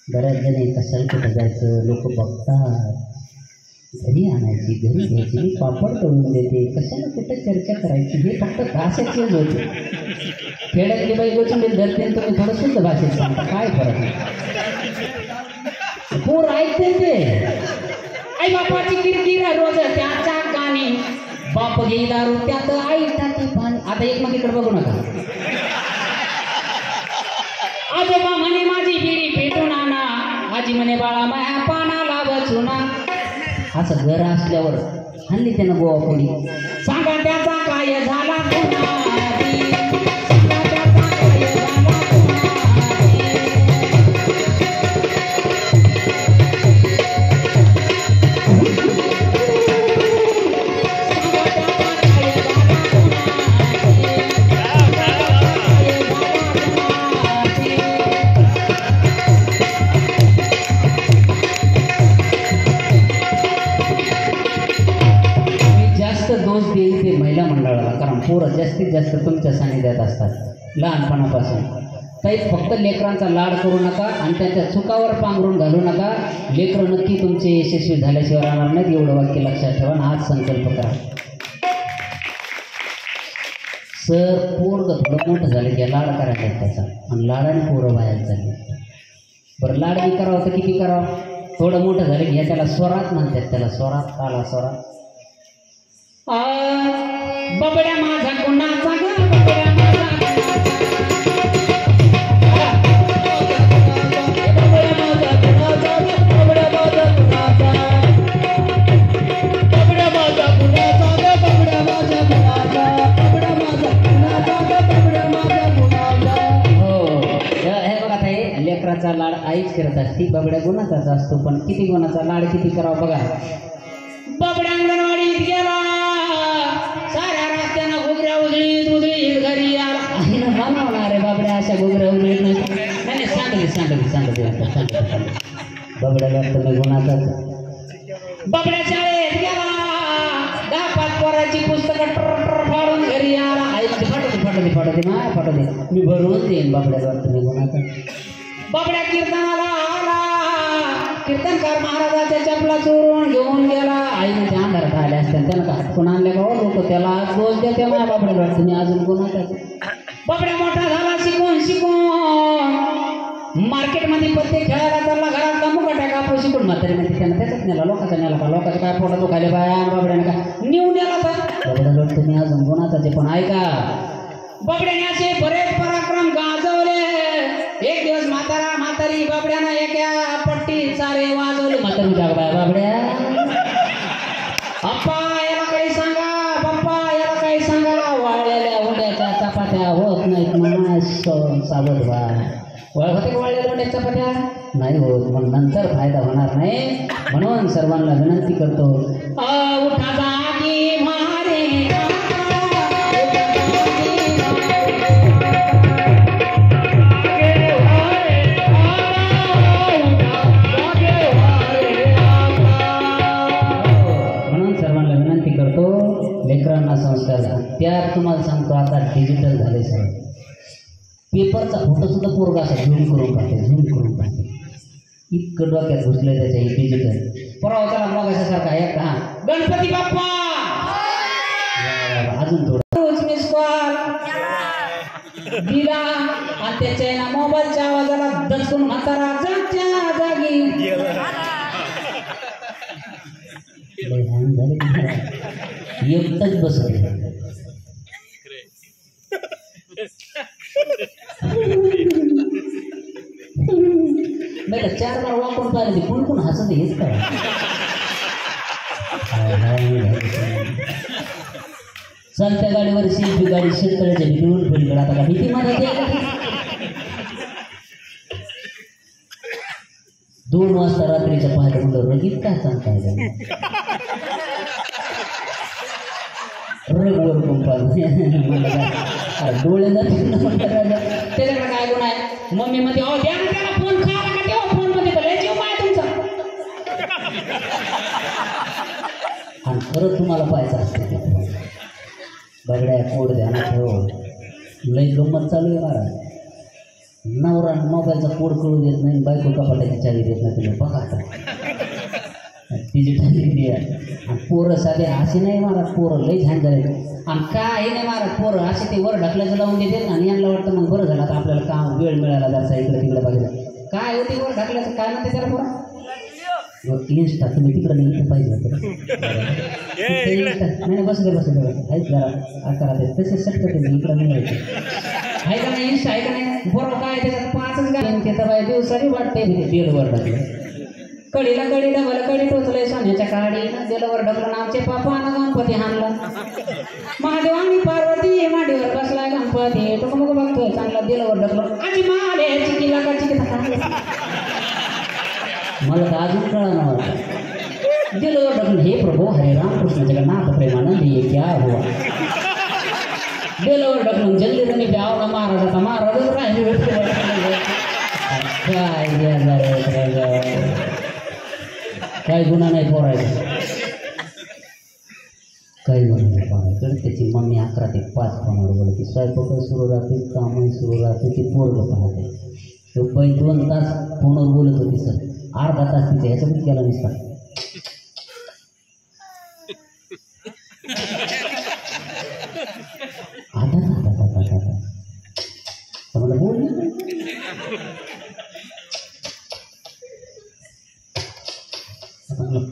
बऱ्याच जणी कशाला कुठं जायचं, लोक बघतात. घरी आणायची, घरी घ्यायची, मी पापड करून देते, कशाला कुठं चर्चा करायची. हे फक्त भाषेचेच होते. खेड्यातली बाई गोचंबील धरते, तुम्ही थोडं शुद्ध भाषेत सांगता, काय फरक आहे. पोर ऐकते ते. आई बापाची किरकिर रोज त्याच्या कानी. बाप घे दारू त्यात आई टाके पाणी. आता एकमेकीकडे बघू नका. आजोबा म्हणे माझी बिडी पेटून आणा. आजी म्हणे बाळा माया पानाला बचुना. असं घर असल्यावर हल्ली त्यानं गोवा कोणी सांगा त्याचा काय झाला गुन्हा. सांगा त्याचा काय झाला दोष देईल ते महिला मंडळाला. कारण पोरं जास्तीत जास्त तुमच्या सानिध्यात असतात लहानपणापासून. काही फक्त लेकरांचा लाड करू नका आणि त्यांच्या चुकावर पांघरून घालू नका. लेकरं नक्की तुमचे यशस्वी झाल्याशिवाय राहणार नाहीत. एवढं वाक्य लक्षात ठेवा. आज संकल्प करा. सर पोरग थोडं मोठं झालं की लाड करायचा त्याचा, आणि लाडाने पोरं बाहेर झाली. बरं लाड बी करावं तर किती करावं. थोडं मोठं झालं की त्याला स्वरात म्हणतात. त्याला स्वरात आला स्वरात. बबड्या माझा गुन्हाचा ग, बबड्या माझा लेकराचा लाड आईच करत असती. बबड्या गुणाचाच असतो. पण किती गुणाचा लाड किती करावा बघा. बबड्या अंगणवाडीत गेला, साऱ्या रस्त्यानं घुगऱ्या उधळीत उधळीत घरी आला. आईनं म्हणवणार रे बाबड्या अशा घुगऱ्या उधळीत नाही. सांगते बबड्याला वाटतं मी गुणाचाच. बबड्या शाळेत गेला, 10-5 पोराची पुस्तकं फाडून घरी आला. आई फाटवते मी भरून देईन. बबड्याला वाटतं मी गुणाचाच. बबड्या कीर्तनाला आला, कीर्तनकार महाराजाच्या चपला चोरून घेऊन गेला. आईने त्या अंधारात आल्या असत्या, त्यानं का हटकून आणल्या का लोक त्याला दोष देते. माझ्या बाबड्याला वाटतं मी अजून गुणाचाच. बबड्या मोठा झाला शिकून मार्केटमध्ये पत्ते खेळायला चालला. घरात का मुकाट्या कापूर शिकून म्हातारी म्हणजे त्यानं त्याच्यात नेला. लोकांचा नेला का लोकांचं काय पोटा दुखायला बाया बाबड्याने का नेऊन नेला का. बबड्याला वाटतं मी अजून गुणाचाच. पण ऐका, बबड्याने असे बरेच पराक्रम गाजवले. एक दिवस म्हातारी बाबड्यानं एका पट्टी सारे वाजवले. म्हातारी बाया बाबड्या अप्पा याला काही सांगा, पप्पा याला काही सांगा. वाळलेल्या उंड्याच्या चपात्या होत नाहीत म्हणा. सावध व्हा. होते का वाळलेल्या उंड्याच्या चपात्या नाही होत. मग नंतर फायदा होणार नाही. म्हणून सर्वांना विनंती करतो, उठा जागी मारे. लेकरांना संस्कार त्यात तुम्हाला सांगतो. आता डिजिटल झाले सर. पेपरचा फोटो सुद्धा पोरगा असा झूम करून पाहते. इतकं डोक्यात घुसलंय त्याच्या हे डिजिटल. परवा त्याला मग अशासारखा एक हा गणपती बाप्पा अजून थोडं मिस कॉल दिला आणि त्याच्या मोबाईलच्या आवाजाला दचकून म्हातारा जागच्या जागी एकटंच बसले. नाही 4 बार वापरून पाहिले. कोण कोण हसत हेच करा. चालत्या गाडीवर शिल्पी गाडी शेतकऱ्याच्या भीतीवर पलीकडे. आता का भीती मारत 2 वाजता रात्रीच्या पहाटे म्हणलं रगीत काय सांगताय रगवर पंपा डोळे त्याच्याकडे काय गुण आहे. मम्मी मध्ये अहो द्या ना त्याला फोन खायला का तेव्हा फोन मध्ये लय जीव माय तुमचा. आणि खरं तुम्हाला पाहायचं असतं बरड्या कोड द्या ना ठेव. लई गंमत चालू आहे महाराज. नवरा मोबाईलचा कोड कळू देत नाही, बायको कपाटाची चावी देत नाही. तुम्ही बघा आता डिजिटल इंडिया. आणि पोरं साधे असे नाही महाराज, पोरं लई छान झाले. आणि काय नाही महाराज, पोरं असे ते वर ढकलायचं लावून देते आणि यांना वाटतं मग बरं झालं आता आपल्याला काम वेळ मिळाला जरसा इकडे तिकडे बघायला. काय होते वर ढकलायचं काय म्हणते त्याला पोरं. इंस्टा तुम्ही तिकडे नाही इथं पाहिजे नाही बस दे आहेत जरा आकारा ते तसे सट करते इकडं नाही यायचं आहे का नाही. इंस्टा आहे का नाही बरोबर काय त्याच्यात 5च गाणं त्याचा बाय दिवसानी वाटते बेडवर ढकलं. कडीला कडी डबल कडी टोचलंय सोन्याच्या काडीनं दिलवर ढकलून आमचे पापानं गणपती हाणला. महादेव आणि पार्वती माडीवर बसलाय गणपती टुकमुक बघतोय चांगला दिलवर ढकलून आजी माले चिकीला का चिकी. मला तर अजून कळा नव्हतं. दिलवर ढकलून हे प्रभू हरे राम कृष्ण जगन्नाथ प्रेमानंद ये क्या हुआ. दिलवर ढकलून जल्दी जणी ब्यावला महाराजाचा महाराजच राहिले. काय गुन्हा नाही पोरायचा, काही गुन्हा नाही पोरायकडे. त्याची मम्मी 11 ते 5 फोनवर बोलते. स्वयंपाक सुरू राहते, कामही सुरू राहते, ती पोरगं पाहते. तो बाई 2 तास फोनवर बोलत होती सर. अर्धा तास तिच्या ह्याच्यातच गेला नसता. मला बोल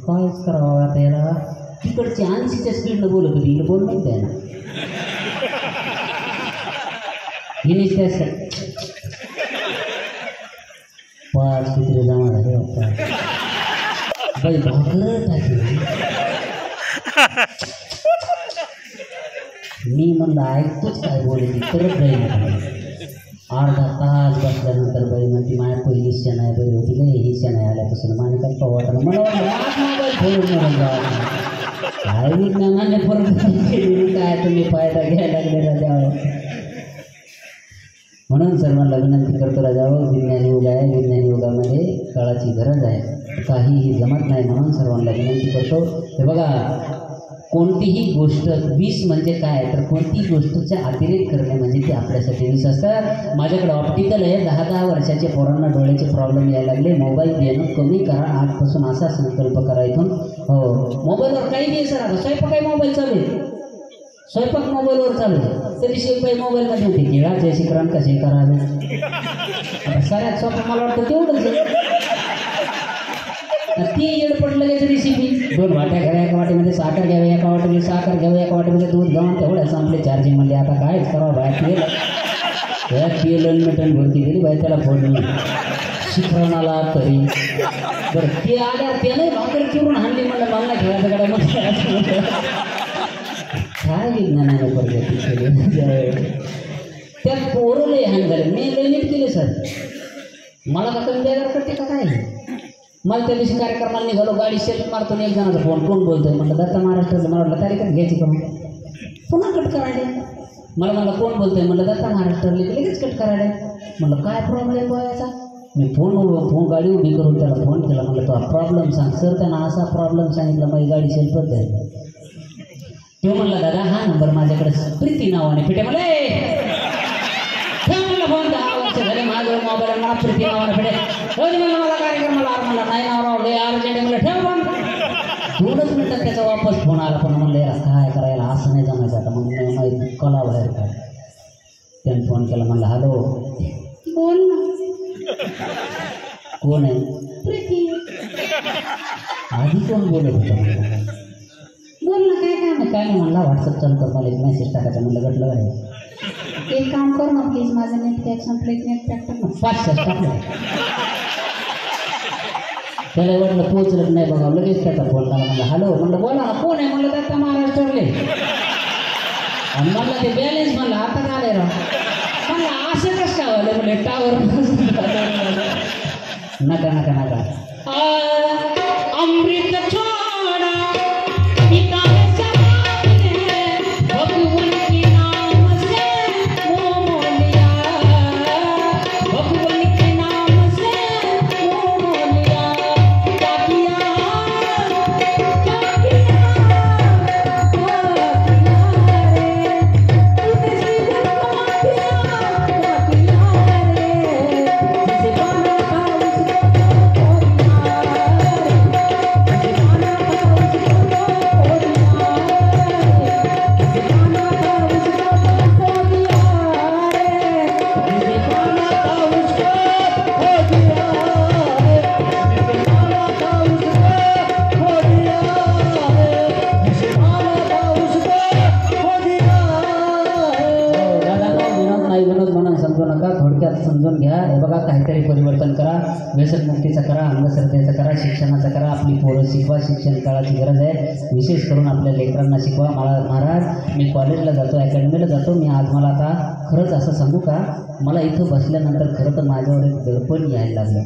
कायच करावं आता याला. तिकडची 80च्या स्पीडनं बोलत होती, इकडे बोल नाही द्यायला. हिनेच त्याच 5 कुत्रे जमा झाले बाई भाकर टाकली. मी म्हणलं ऐकतोच काय बोलली करत जाईल. अर्धा तास बसल्यानंतर बाई म्हणती माझ्या पहिली क्षण आहे बाई होती काय ही क्षण आहे आल्यापासून माने काय वाटलं. मला काय विज्ञानाने फरक काय तुम्ही फायदा घ्यायला लागले राजावर. म्हणून सर्वांना विनंती करतो राजावर, विज्ञान युग आहे. विज्ञान युगामध्ये काळाची गरज आहे, काहीही जमत नाही. म्हणून सर्वांना विनंती करतो. हे बघा कोणतीही गोष्ट विष म्हणजे काय तर कोणतीही गोष्टीचा अतिरेक करणे म्हणजे ते आपल्यासाठी विष असतात. माझ्याकडे ऑप्टिकल आहे. 10-10 वर्षाच्या पोरांना डोळ्याचे प्रॉब्लेम यायला लागले. मोबाईल देणं कमी करा आजपासून असा संकल्प करा इथून. हो मोबाईलवर काही नाही सर. आता स्वयंपाक काही मोबाईल चालू आहे, स्वयंपाक मोबाईलवर चालू आहे. तरी शिवाय मोबाईलमध्ये होते केळाचे शिकरण कसे करावे. आता सगळ्यात सोपं मला वाटतं तेवढंच. ती येड पडलं घ्यायचं रेसिपी. 2 वाट्या घ्याव्या, एका वाटीमध्ये साखर घ्यावी, एका वाटीमध्ये साखर घ्यावी, एका वाटीमध्ये दूध घालून तेवढ्या संपले चार्जिंग म्हणले. आता कायच करावं बाहेर त्या तेल मिटण भरती दिली बाई त्याला फोडणी शिकवणाला तरी बरं. ते आल्या त्याने भाकर चिरून हाणली म्हणलं मला खेळायचं कडे मग काय विज्ञानाने प्रगती केली. त्यात पोरं लय हान झाले. मी लय नीट केले सर. मला का कमी बेजार करते का काय. मला त्या दिवशी कार्यक्रमाला निघालो, गाडी शेल्फ मारतो. एक जणाचा फोन कोण बोलतोय म्हणलं दत्ता महाराष्ट्राचं. मला वाटलं तारीख घ्यायची का पुन्हा कट करायला. मला म्हणलं कोण बोलतोय म्हणलं दत्ता महाराष्ट्राला. लगेच कट करायला. म्हणलं काय प्रॉब्लेम बघायचा. मी फोन गाडी उभी करून त्याला फोन केला. म्हणलं तो प्रॉब्लेम सांग. सर त्यांना असा प्रॉब्लेम सांगितला माझी गाडी शेल्फच आहे. तो म्हणला दादा हा नंबर माझ्याकडे प्रीती नावाने फिटे. मला म्हणलं फोन 10 वर्ष झाले माझ्यावर मोबाईल मला प्रीती नावाने फिटे. म्हणलं मला कार्यक्रमाला म्हणला नाही नाव रावले अर्जंट म्हणलं ठेव फोन. 2च मिनिटात त्याचा वापस फोन आला. पण म्हणलं यार काय करायला असं नाही जमायचं आता. मग माहिती कला बाहेर काय. त्याने फोन केला. म्हणलं हॅलो बोल ना. कोण आहे. प्रीती. आधी कोण बोलत होतं म्हणलं. बोल ना काय काम काय नाही म्हणला. व्हॉट्सअप चालू कर मला एक मेसेज टाकायचा. म्हणलं गटलं आहे. एक काम कर ना प्लीज माझं नेट पॅक संपलं. नेट पॅक कर ना. 5 टाकलं. त्याला वाटलं पोचलंच नाही बघा. लगेच त्याचा फोन आला. म्हणलं हॅलो. म्हणलं बोला ना कोण आहे. म्हणलं दत्ता महाराष्ट्रातले. आणि म्हणलं ते बॅलेन्स म्हणलं आता काय राव. म्हणलं असं कसं काय व्हायला. म्हणलं टावर नका नका नका. अमृत छोड़ा पिता भगवान के नाम से वो मोलिया भगवान बघा काहीतरी परिवर्तन करा, व्यसनमुक्तीचं करा, अंधश्रद्धेचं करा, शिक्षणाचं करा, आपली पोरं शिकवा, शिक्षण काळाची गरज आहे, विशेष करून आपल्या लेकरांना शिकवा. मला महाराज मी कॉलेजला जातो, अकॅडमीला जातो, मी आज मला आता खरंच असं सांगू का, मला इथं बसल्यानंतर खरं तर माझ्यावर एक दडपण यायला लागलं.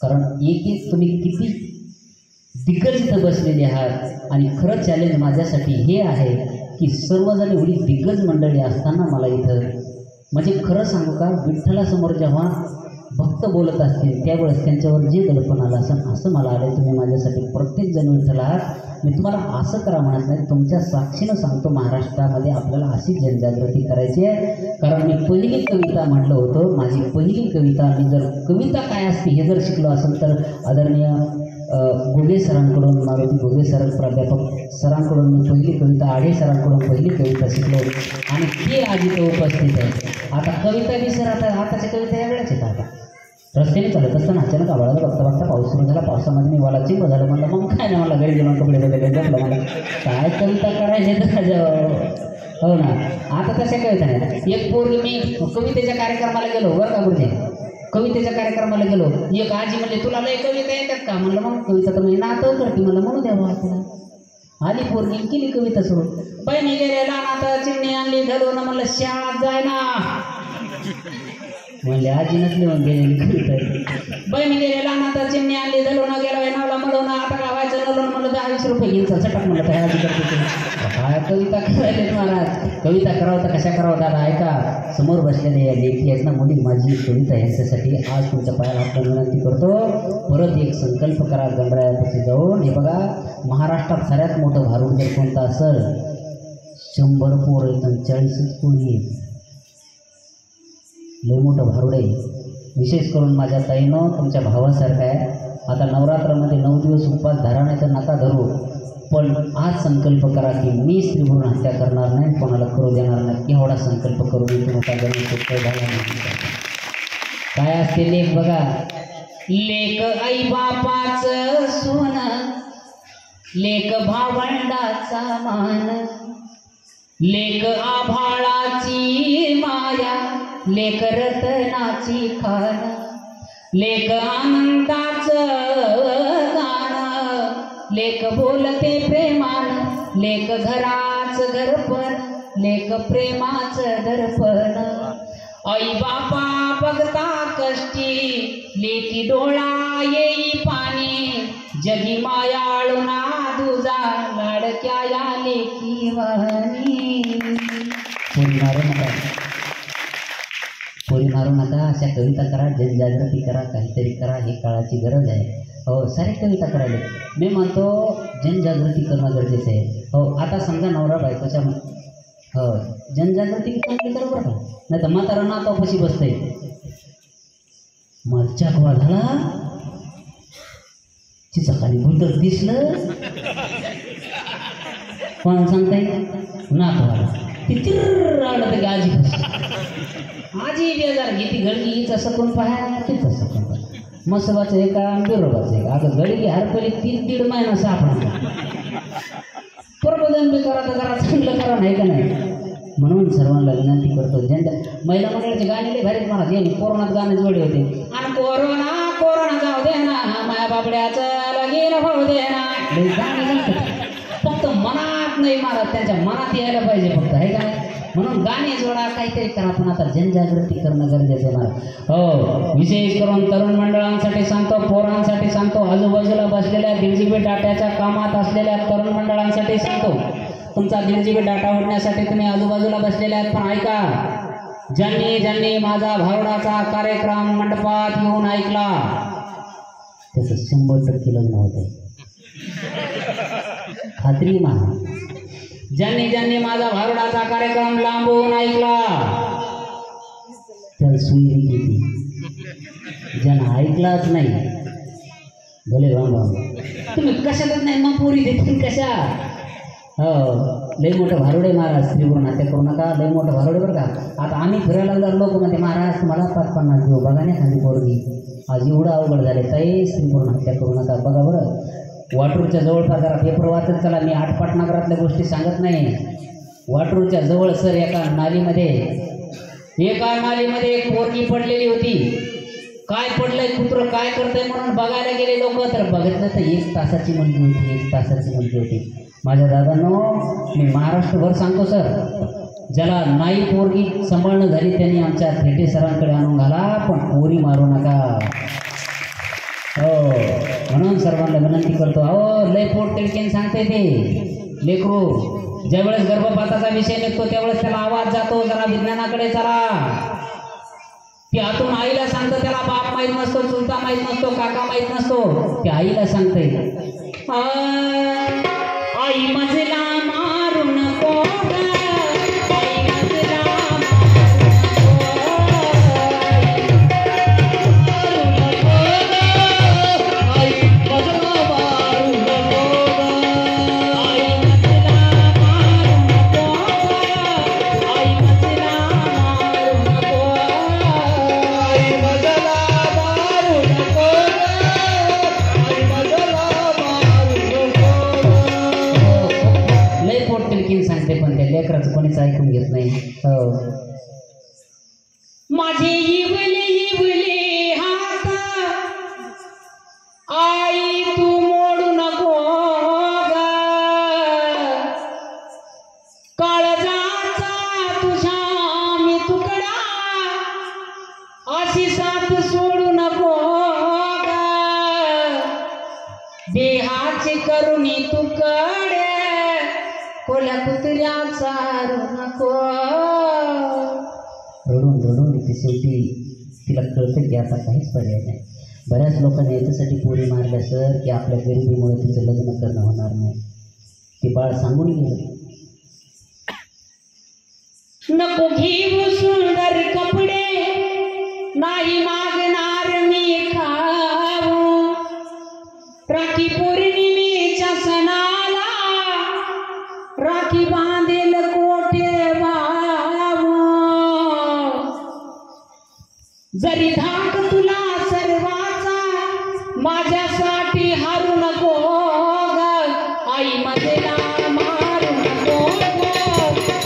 कारण एक तुम्ही किती दिग्गज इथं बसलेले आहात आणि खरं चॅलेंज माझ्यासाठी हे आहे की सर्वजण एवढी दिग्गज मंडळी असताना मला इथं म्हणजे खरं सांगू का, विठ्ठलासमोर जेव्हा भक्त बोलत असतील त्यावेळेस त्यांच्यावर जे दडपण आलं असं मला आलं. तुम्ही माझ्यासाठी प्रत्येकजण विठ्ठल आहात. मी तुम्हाला असं करा म्हणत नाही, तुमच्या साक्षीनं सांगतो महाराष्ट्रामध्ये आपल्याला अशी जनजागृती करायची आहे. कारण मी पहिली कविता म्हटलं होतं, माझी पहिली कविता, मी जर कविता काय असते हे जर शिकलो असेल तर आदरणीय घुगे सरांकडून, मारुती घुगे सर प्राध्यापक सरांकडून मी पहिली कविता, आढे सरांकडून पहिली कविता शिकलो आणि ते आज इथं उपस्थित आहे. आता कविता बी सर आताच्या कविता वेगळ्याच आहेत. आता रस्त्याने चालत असताना अचानक आभाळाला बघता बघता पाऊस सुरू झाला. पावसामध्ये मी वाला चिंब झालं. म्हणलं मग काय नाही, मला घरी गेलो कपडे बदलले जपलं, मला काय कविता करायचे तर हो ना. आता तशा कविता नाही. एक पोरगी, मी कवितेच्या कार्यक्रमाला गेलो बरं का गुरुजी, कवितेच्या कार्यक्रमाला गेलो, एक आजी म्हणले तुला लय कविता येतात का? म्हणलं मग कविता तर मी नातं करते, म्हणलं म्हणू द्यावं आपल्याला. आली पोरगी केली कविता सुरू, बहिणी गेलेला नाता चिमणी आणली घालून, म्हणलं शाळात जाय ना, म्हणले आजी नसली मग गेलेली कविता. बहिणी गेलेला नाता चिमणी आणली घालून, गेला नावला म्हणून, आता काय व्हायचं नलून, म्हणलं 10-20 रुपये घेऊन चटक, म्हणलं काय आजी करते काय कविता करायला महाराज. कविता करावं तर कशा करावं दादा, ऐका समोर बसलेले या लेखी आहेत ना मुली, माझी कविता यांच्यासाठी आज तुमच्या पायाला आपण विनंती करतो. परत एक संकल्प करा गणरायापाशी जाऊन. हे बघा महाराष्ट्रात सगळ्यात मोठं भारूड जर कोणतं असेल, 100 पोरं येतात, 40 पोरी आहेत, लय मोठं भारूड आहे. विशेष करून माझ्या ताईनं तुमच्या भावासारखं आहे. आता नवरात्रामध्ये 9 दिवस उपवास धरा नाही तर नका धरू, पण आज संकल्प करा की मी स्त्रीभ्रूण हत्या करणार नाही, कोणाला करू देणार नाही. एवढा संकल्प करू मी तुमचा गणेश काय असते लेख बघा, लेख आई बापाचं सोनं, लेख भावंडाचा मान, लेख आभाळाची माया, लेख रतनाची खान, लेख आनंदाचं गाणं, लेख बोलते प्रेमान, लेख घराचं दर्पण, लेख प्रेमाचं दर्पण. आई बापा बघता कष्टी, लेकी डोळा येई पाणी, जगी मायाळुना दुजा, लाडक्या या लेकी वाहनी. पोरी मारू नका, अशा कविता करा, जनजागृती करा, काहीतरी करा, ही काळाची गरज आहे. हो सारे कविता करायला मी म्हणतो जनजागृती करणं गरजेचं आहे. हो आता समजा नवरा बायकोच्या हो जनजागृती चांगली करा बरं का, नाही तर म्हातारा नातापाशी बसतंय, मलच्या गोळा झाला तिचा खाली भुंडर दिसलं, कोण सांगताय नातवाला ती चिर्राडत ते आजी आजी बेजार घेती घडली, हिचा सकून पाहा तिचा सकून पाहा, मसबाचं आहे का बिरोबाचं आहे का. आता घडली हरपली 3-3.5 महिना सापडला, प्रबोधन बी करा तर जरा चांगलं करा नाही का नाही. म्हणून सर्वांना विनंती करतो, महिला मंडळाचे गाणे लय भारीच मला जे कोरोनात गाणे जोडले होते. आणि कोरोना कोरोना जाऊ दे ना, माया बाबड्याचं लगीन होऊ दे ना, गाणे फक्त मनात नाही मारत, त्यांच्या मनात यायला पाहिजे फक्त आहे का. म्हणून गाणे जोडा, काहीतरी करा, पण आता जनजागृती करणं गरजेचं आहे मला. हो विशेष करून तरुण मंडळांसाठी सांगतो, पोरांसाठी सांगतो, आजूबाजूला बसलेल्या 1.5 GB डाट्याच्या कामात असलेल्या तरुण मंडळांसाठी सांगतो. तुमचा 1.5 GB डाटा उडण्यासाठी तुम्ही आजूबाजूला बसलेले आहेत, पण ऐका, ज्यांनी माझा भारुडाचा कार्यक्रम मंडपात येऊन ऐकला त्याचं 100% लग्न होतंय, खात्री मा. ज्यांनी माझा भारुडाचा कार्यक्रम लांबून ऐकला त्याला सुईरी किती, ज्यांना ऐकलाच नाही भले तुम्ही कशातच नाही मग पोरी देतील कशा. हो लय मोठं भारुडे महाराज, स्त्रीभ्रूण हत्या करू नका, लय मोठं भारुडे बरं का. आता आम्ही फिरायला जर लोक म्हणते महाराज तुम्हाला 5-50 देऊ, बघा नाही खाली पोरगी, आज एवढं अवघड झाले ताई, स्त्रीभ्रूण हत्या करू नका. बघा बरं वाटूरच्या जवळपास जरा पेपर वाचत चला, मी आटपाट नगरातल्या गोष्टी सांगत नाही. वाटूरच्या जवळ सर एका नालीमध्ये एका मालीमध्ये एक पोरगी पडलेली होती. काय पडलंय कुत्र काय करतंय म्हणून बघायला गेले लोक, तर बघितलं तर 1 तासाची मुलगी होती. 1 तासाची मुलगी होती. माझ्या दादांनो, मी महाराष्ट्रभर सांगतो सर, ज्याला नाही पोरगी सांभाळणं झाली त्यांनी आमच्या थेटे सरांकडे आणून घाला, पण पोरी मारू नका. हो, म्हणून सर्वांना विनंती करतो. अहो लय पोट तिडकीन सांगते ते लेकरू. ज्यावेळेस गर्भपाताचा विषय निघतो त्यावेळेस त्याला आवाज जातो, जरा विज्ञानाकडे चला. ती आतून आईला सांगतं, त्याला बाप माहीत नसतो, चुलता माहीत नसतो, काका माहीत नसतो. ते आईला सांगते, आई मजला मारू नको ग, आई मजला लेकराचं कोणीच ऐकून घेत नाही. माझे इवले इवले हात आई तू मोडू नको ग, काळजाचा तुझा मी तुकडा अशी साथ सोडू नको ग, देहाची करुणी तुकडे कोल्या कुत्र्याचा नको. रडून रडून ती शेवटी तिला कळतं की आता काहीच पर्याय नाही. बऱ्याच लोकांनी याच्यासाठी पोरी मारल्या सर की आपल्या गरिबीमुळे तिचं लग्न करणं होणार नाही. ते बाळ सांगून गेलं, नको घेऊ सुंदर कपडे नाही मागणार मी खाऊ, राखी पौर्णिमेच्या सणाला राखी बांधेल कोठे बाबू, जरी धाक तुला सर्वाचा माझ्यासाठी हारू नको ग, आई मजेला मारू नको ग,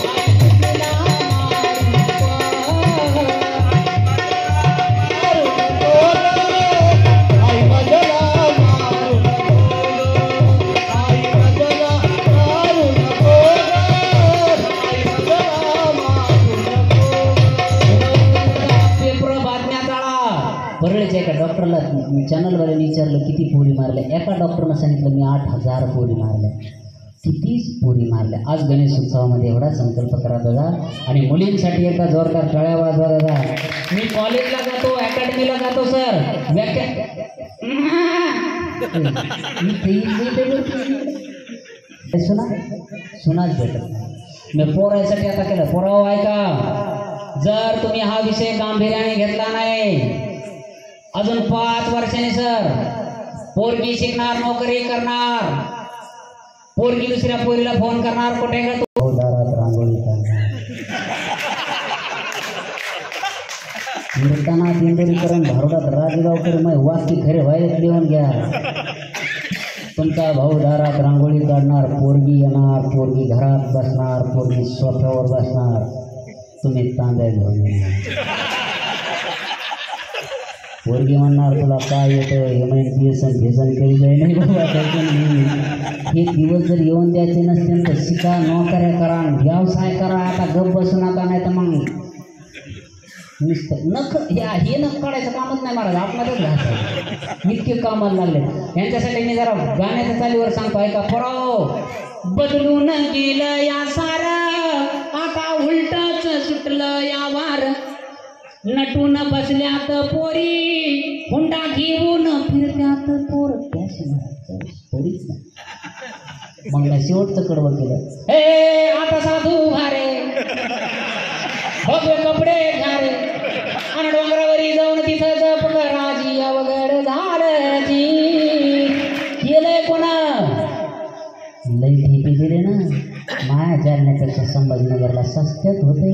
आई मजेला मारू नको, आई मजेला मारू नको, आई मजेला मारू नको. परळीच्या एका डॉक्टरला चॅनलवाल्याने विचारलं किती पोरी मारल्या. एका डॉक्टरनं सांगितलं मी 8000 पोरी मारल्या. कितीच पोरी मारल्या. आज गणेश उत्सवामध्ये एवढा संकल्प करा दादा, आणि मुलींसाठी एका जोरदार टाळ्या वाजवा दादा. मी कॉलेजला जातो, अकॅडमीला जातो सर, सुनाच भेटत नाही. मी पोरायसाठी आता केलं. पोराव ऐका, जर तुम्ही हा विषय गांभीर्याने घेतला नाही, अजून 5 वर्षांनी सर पोरगी शिकणार, नोकरी करणार, पोरगी दुसऱ्या पोरीला फोन करणार, कुठे का तू दारात रांगोळी करणार, कीर्तनात इंदोरीकरण भारुडात राजगावकर मै वाक्य खरे व्हायला लिहून घ्या. तुमचा भाऊ दारात रांगोळी काढणार, पोरगी येणार, पोरगी घरात बसणार, पोरगी सोफ्यावर बसणार, तुम्ही तांब्या घेऊन येणार. पोरगी म्हणणार तुला काय येतं, MNPSN भेसन करी जाय नाही बाबा. हे दिवस जर येऊन द्यायचे नसतील तर शिका, नोकऱ्या करा, व्यवसाय करा. आता गप बसू नका, नाही तर मग नुसतं नख हे नख काढायचं कामच नाही महाराज, आपल्यालाच घासायचं. इतके कामाला लागले. यांच्यासाठी मी जरा गाण्याच्या चालीवर सांगतो ऐका. पोराओ बदलून गेलं या सारं, आता उलटच सुटलं या वार, नटून बसल्यात पोरी, हुंडा घेऊन फिरत्यात पोर. पोरीच नाही मग नाही शेवटचं कडवं केलं. हे आता साधू भारे भगवे कपडे घारे, आणि डोंगरावरी जाऊन तिथं जप कराजी अवघड झाडची. गेलंय कोणा लई ठेपी दिले ना, माया जालन्यापेक्षा संभाजीनगरला सस्त्यात होते.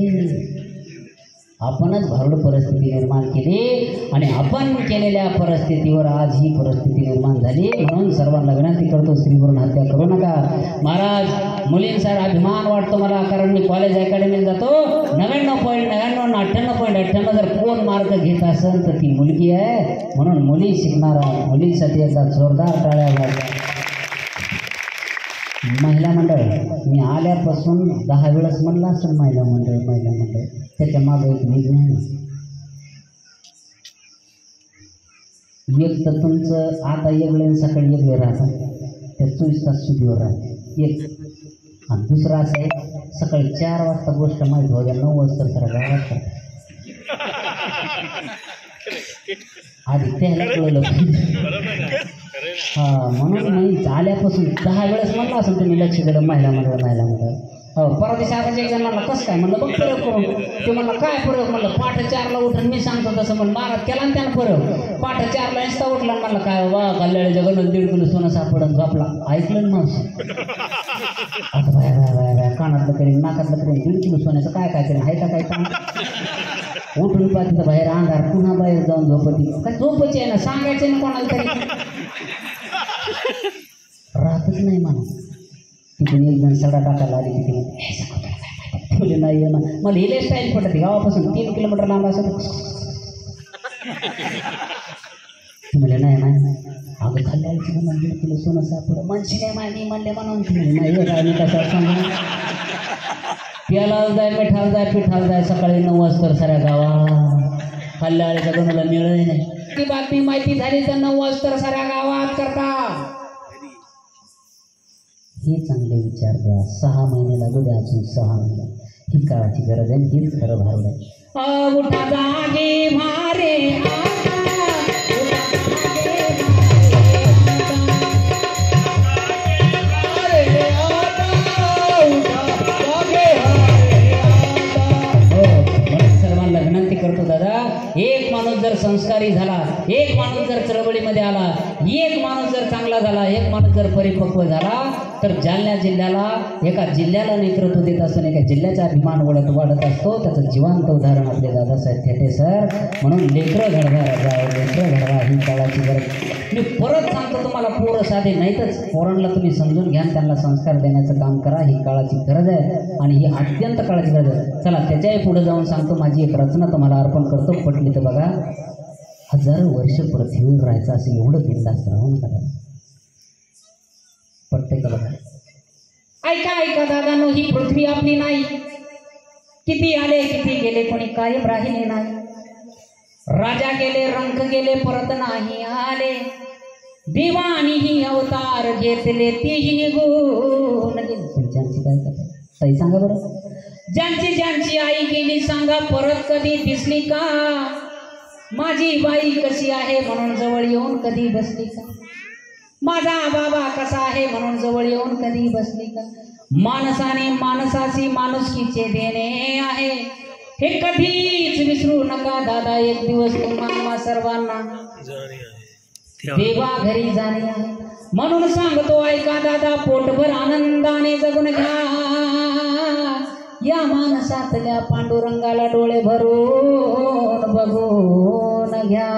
आपणच भारूड परिस्थिती निर्माण केली आणि आपण केलेल्या परिस्थितीवर आज ही परिस्थिती निर्माण झाली. म्हणून सर्वांना विनंती करतो, स्त्रीवरून हत्या करू नका. महाराज मुलींचा अभिमान वाटतो मला, कारण मी कॉलेज अकॅडमीला जातो. 99.99 98.98 जर कोण मार्क घेत असेल तर ती मुलगी आहे. म्हणून मुली शिकणारा मुलींसाठी एकदा जोरदार टाळ्या वाजवा. महिला मंडळ मी आल्यापासून 10 वेळेस म्हणलं असेल महिला मंडळ. त्याच्या मागं एक विज्ञान आहे. एक तर तुमचं आता एक वेळ सकाळी एक वेळ राहतं, त्या 24 तास सुधीवर राहते एक. आणि दुसरं असं आहे, सकाळी 4 वाजता गोष्ट माहीत हो द्या, 9 वाजता सर गावात आधी त्याला कळलं पाहिजे. हां, म्हणून मी आल्यापासून 10 वेळेस म्हणलं असं तुम्ही लक्ष दिलं महिला मंडळ. हो, परदेश आताच्या एक जण म्हणलं कसं काय, म्हणलं बघ प्रयोग करून. ते म्हणलं काय प्रयोग, म्हणलं पाठ 4ला उठून मी सांगतो तसं म्हणून महाराज केला ना त्यानं प्रयोग. पाठ 4ला इंस्टा उठला म्हणलं काय बा कल्याण जगन 1.5 किलो सोनं सापडून झोपला. ऐकलं ना मावशी. आता बाया कानातलं करेन नाकातलं करेन 1.5 किलो सोन्याचं काय करेन, आहे का काय काम. उठून पाहते तर बाहेर अंधार, पुन्हा बाहेर जाऊन झोपती. काय झोपायची आहे ना, सांगायचं ना कोणाला तरी. राहतच नाही मला. तिथून एक जण सडा टाकायला आली की तिने नाही ना, मला हिले स्टाईल पडते. गावापासून 3 किलोमीटर लांब असं म्हणले नाही अगं खाल्ल्या 1.5 किलो सोनं सापड म्हणशी नाही माहिती म्हणले म्हणून नाही काय मी कसं सांगू. प्याला जाय मिठाला जाय पिठाला जाय सकाळी 9 वाजता साऱ्या गावात. खाल्ल्या आळीच्या कोणाला मिळत नाही. ती बातमी माहिती झाली तर 9 वाजता साऱ्या गावात करता. हे चांगले विचार द्या. 6 महिने लागू द्या, अजून 6 महिने. ही काळाची गरज आहे, हीच खरं भारूड आहे. उठा जागे भारे विनंती करतो दादा, एक माणूस जर संस्कारी झाला, एक माणूस जर चळवळीमध्ये आला, एक माणूस जर चांगला झाला, एक माणूस जर परिपक्व झाला तर जालना जिल्ह्याला, एका जिल्ह्याला नेतृत्व देत असून एका जिल्ह्याचा अभिमान वाढत असतो. त्याचं जिवंत उदाहरण आपले दादासाहेब थेटे सर. म्हणून लेकरं घडवा राजा, लेकरं घडवा ही काळाची गरज. मी परत सांगतो तुम्हाला, पोरं साधे नाहीतच, पोरांना तुम्ही समजून घ्या, त्यांना संस्कार देण्याचं काम करा. ही काळाची गरज आहे आणि ही अत्यंत काळाची गरज आहे. चला त्याच्याही पुढे जाऊन सांगतो, माझी एक रचना तुम्हाला अर्पण करतो. पटली तर बघा. 1000 वर्ष पृथ्वीवर राहायचं असं एवढं बिनधास्त राहून करा. पटते का बघा. ऐका दादांनो, ही पृथ्वी आपली नाही. किती आले किती गेले, कोणी कायम राहिले नाही. राजा गेले, रंक गेले, परत नाही आले. देवानीही अवतार घेतले, तेही निघून गेले. ज्यांची काय करता ताई सांगा बरं. ज्यांची आई गेली सांगा, परत कधी दिसली का. माझी बाई कशी आहे म्हणून जवळ येऊन कधी बसली का. माझा बाबा कसा आहे म्हणून जवळ येऊन कधी बसली का. माणसाने माणसाची माणुसकीचे देणे आहे, हे कधीच विसरू नका दादा. एक दिवस तुम्हाला सर्वांना देवा घरी जाणे आहे. म्हणून सांगतो ऐका दादा, पोटभर आनंदाने जगून घ्या. या माणसातल्या पांडुरंगाला डोळे भरून बघून घ्या.